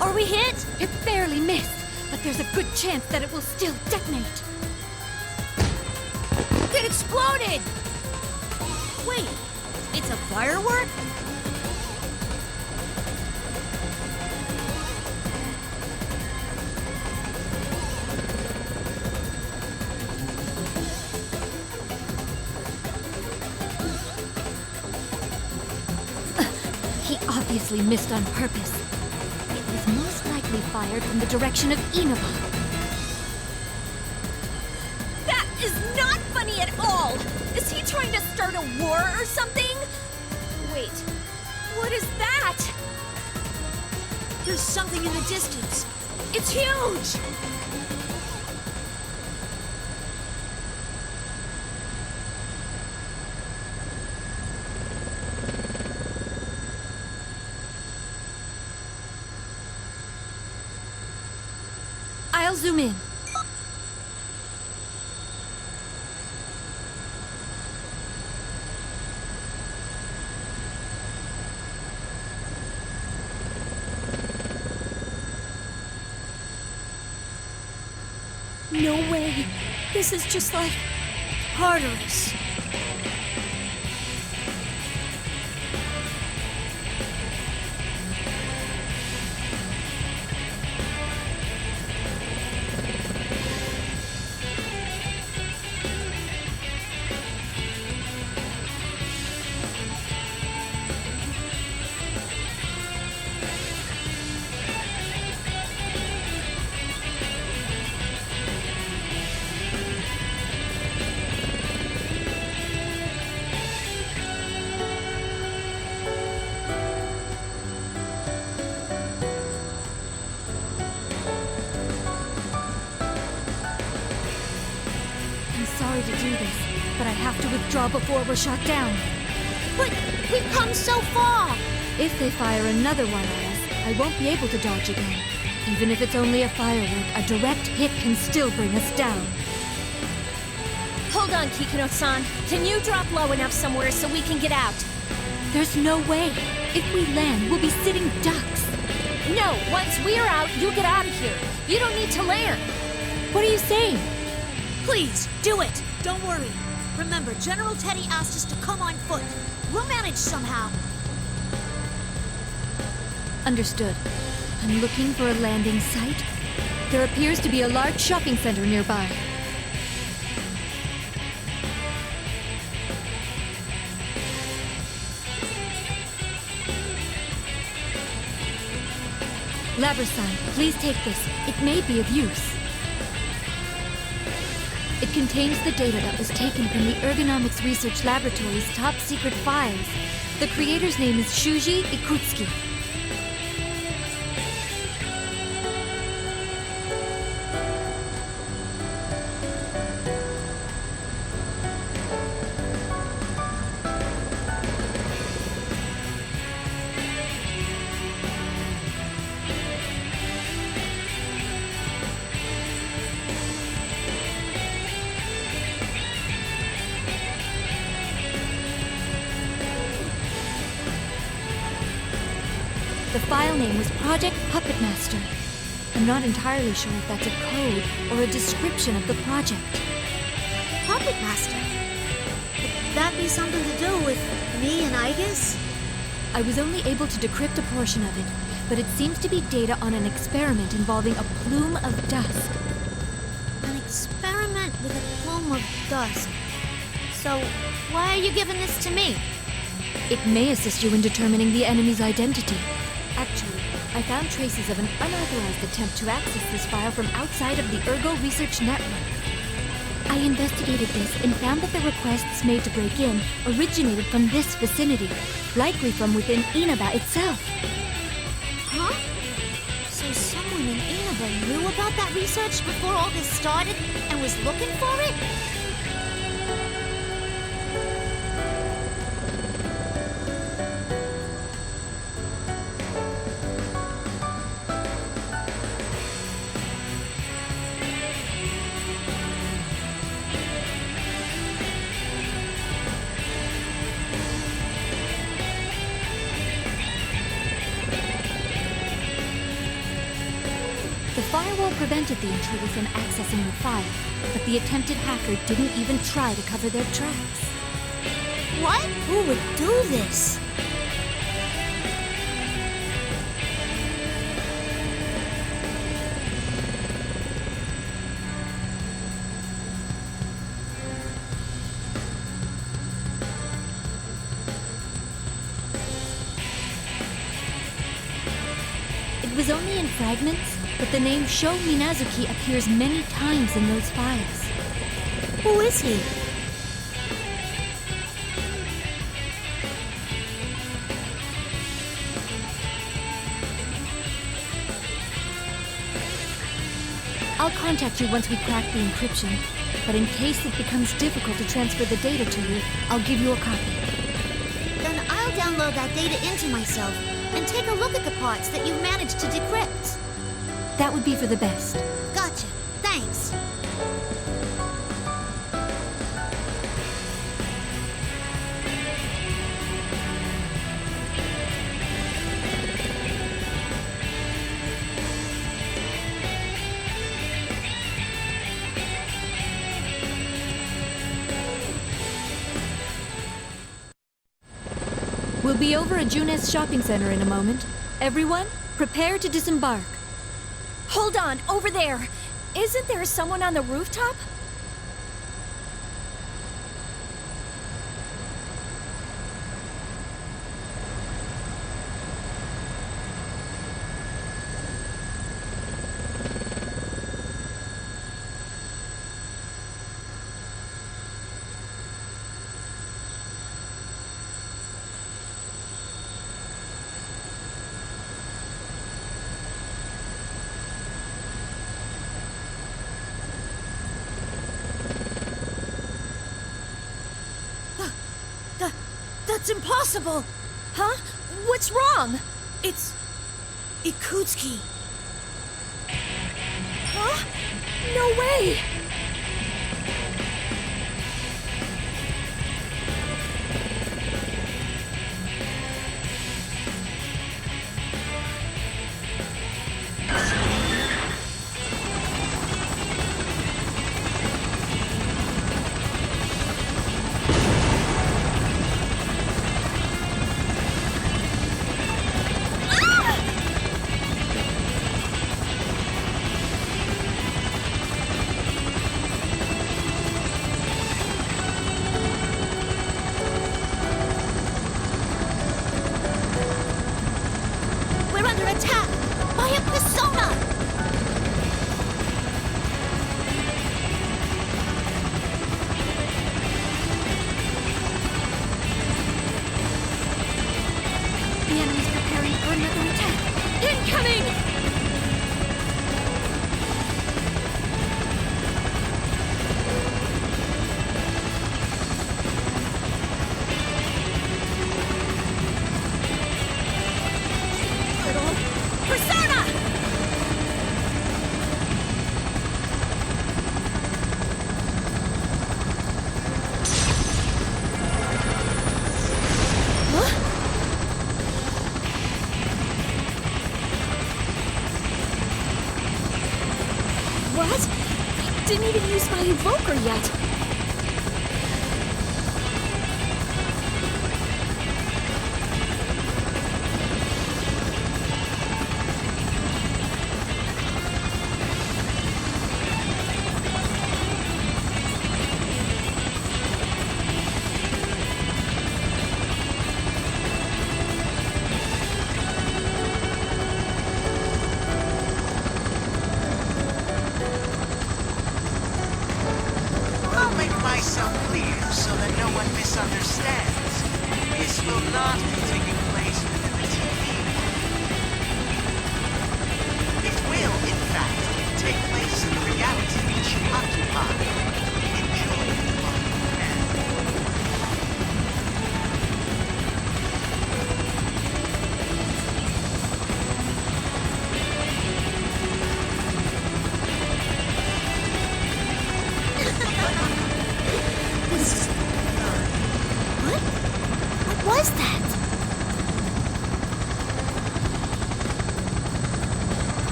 Are we hit? It barely missed, but there's a good chance that it will still detonate. It exploded! Wait, it's a firework? He obviously missed on purpose. It was most likely fired from the direction of Inaba. is not funny at all! Is he trying to start a war or something? Wait, what is that? There's something in the distance. It's huge! I'll zoom in. No way. This is just like Tartarus. Sorry to do this, but I have to withdraw before we're shot down. But we've come so far! If they fire another one at us, I won't be able to dodge again. Even if it's only a firework, a direct hit can still bring us down. Hold on, Kikino-san. Can you drop low enough somewhere so we can get out? There's no way. If we land, we'll be sitting ducks. No, once we're out, you get out of here. You don't need to land. What are you saying? Please, do it! Don't worry. Remember, General Teddy asked us to come on foot. We'll manage somehow. Understood. I'm looking for a landing site. There appears to be a large shopping center nearby. Labrasan, please take this. It may be of use. It contains the data that was taken from the Ergonomics Research Laboratory's top-secret files. The creator's name is Shuji Ikutsuki. The file name was Project Puppet Master. I'm not entirely sure if that's a code or a description of the project. Puppet Master? Could that be something to do with me and Aigis? I was only able to decrypt a portion of it, but it seems to be data on an experiment involving a plume of dusk. An experiment with a plume of dusk. So, why are you giving this to me? It may assist you in determining the enemy's identity. Actually, I found traces of an unauthorized attempt to access this file from outside of the Ergo Research Network. I investigated this and found that the requests made to break in originated from this vicinity, likely from within Inaba itself. Huh? So someone in Inaba knew about that research before all this started and was looking for it? The firewall prevented the intruder from accessing the file, but the attempted hacker didn't even try to cover their tracks. What? Who would do this? It was only in fragments, but the name Sho Minazuki appears many times in those files. Who is he? I'll contact you once we crack the encryption, but in case it becomes difficult to transfer the data to you, I'll give you a copy. Then I'll download that data into myself and take a look at the parts that you've managed to decrypt. That would be for the best. Gotcha. Thanks. We'll be over at Junes Shopping Center in a moment. Everyone, prepare to disembark. Hold on, over there. Isn't there someone on the rooftop? That's impossible! Huh? What's wrong? It's... Ikutsuki. Huh? No way! Didn't even use my evoker yet.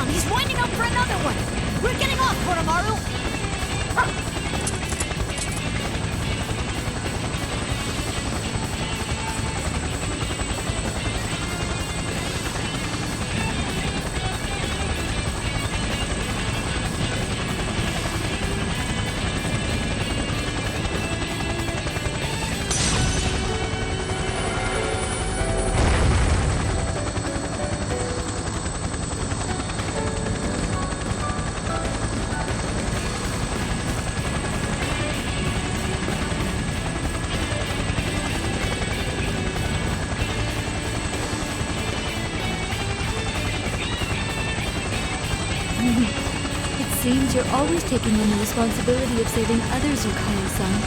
He's winding up for another one! We're getting off, Koromaru! seems you're always taking on the responsibility of saving others, Yukari-san.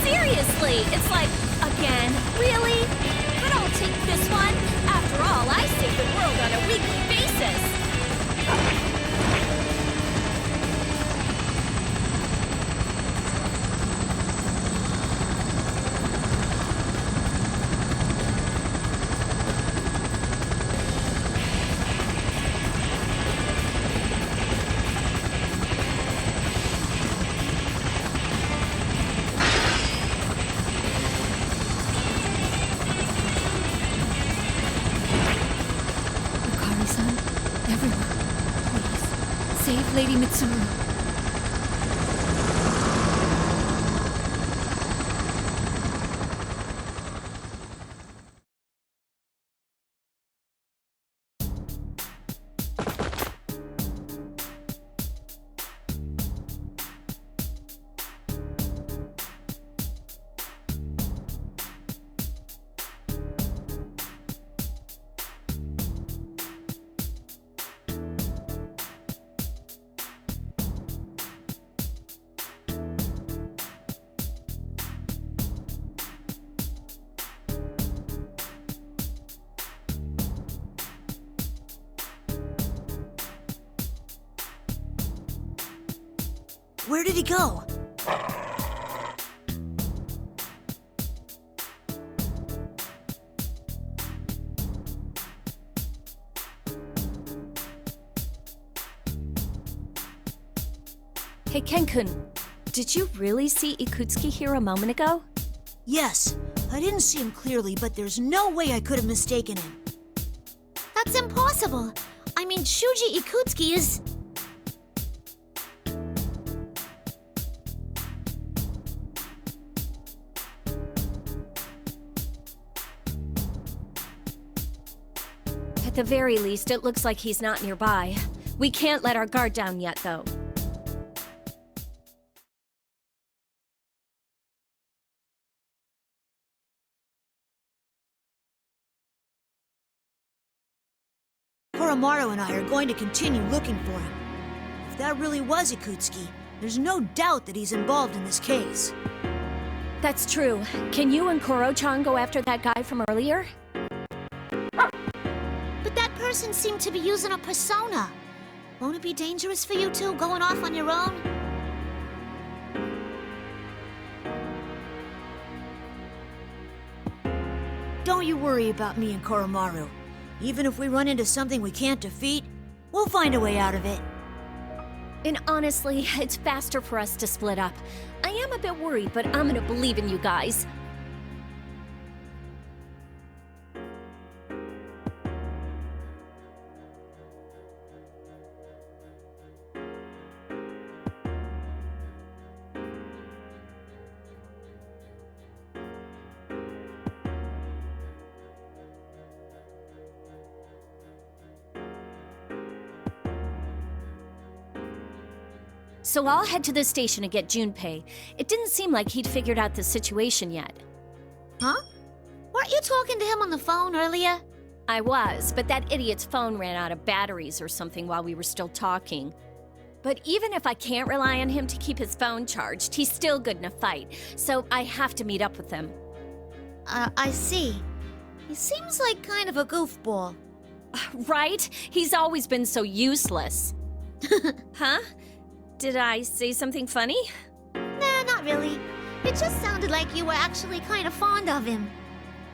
Seriously, it's like, again, really? But I'll take this one. After all, I save the world on a weekly basis. Yukari-san, everyone, please, save Lady Mitsuru. Where did he go? Hey, Ken-kun, did you really see Ikutsuki here a moment ago? Yes. I didn't see him clearly, but there's no way I could have mistaken him. That's impossible. I mean, Shuji Ikutsuki is... At the very least, it looks like he's not nearby. We can't let our guard down yet, though. Koromaru and I are going to continue looking for him. If that really was Ikutsuki, there's no doubt that he's involved in this case. That's true. Can you and Koro-chan go after that guy from earlier? But that person seemed to be using a persona. Won't it be dangerous for you two going off on your own? Don't you worry about me and Koromaru. Even if we run into something we can't defeat, we'll find a way out of it. And honestly, it's faster for us to split up. I am a bit worried, but I'm gonna believe in you guys. So I'll head to the station to get Junpei. It didn't seem like he'd figured out the situation yet. Huh? Weren't you talking to him on the phone earlier? I was, but that idiot's phone ran out of batteries or something while we were still talking. But even if I can't rely on him to keep his phone charged, he's still good in a fight, so I have to meet up with him. I see. He seems like kind of a goofball. Right? He's always been so useless. Huh? Did I say something funny? Nah, not really. It just sounded like you were actually kind of fond of him.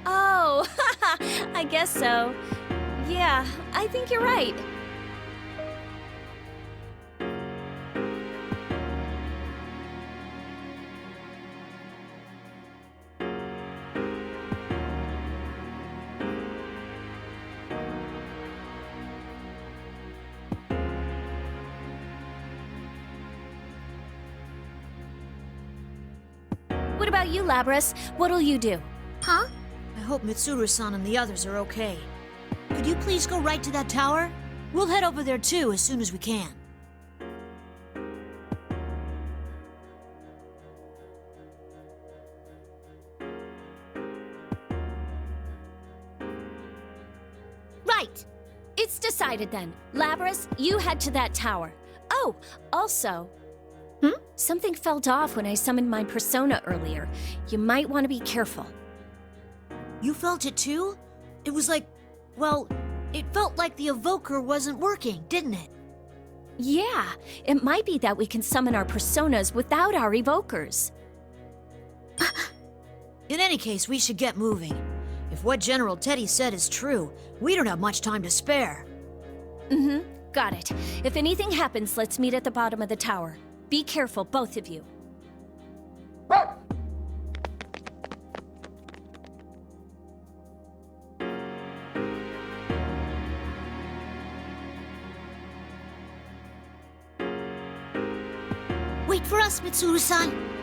Oh, I guess so. Yeah, I think you're right. What about you, Labras? What'll you do? Huh? I hope Mitsuru-san and the others are okay. Could you please go right to that tower? We'll head over there too as soon as we can. Right! It's decided then. Labras, you head to that tower. Oh, also... Something felt off when I summoned my persona earlier. You might want to be careful. You felt it too? It was like... well, it felt like the evoker wasn't working, didn't it? Yeah, it might be that we can summon our personas without our evokers. In any case, we should get moving. If what General Teddy said is true, we don't have much time to spare. Got it. If anything happens, let's meet at the bottom of the tower. Be careful, both of you. Wait for us, Mitsuru-san.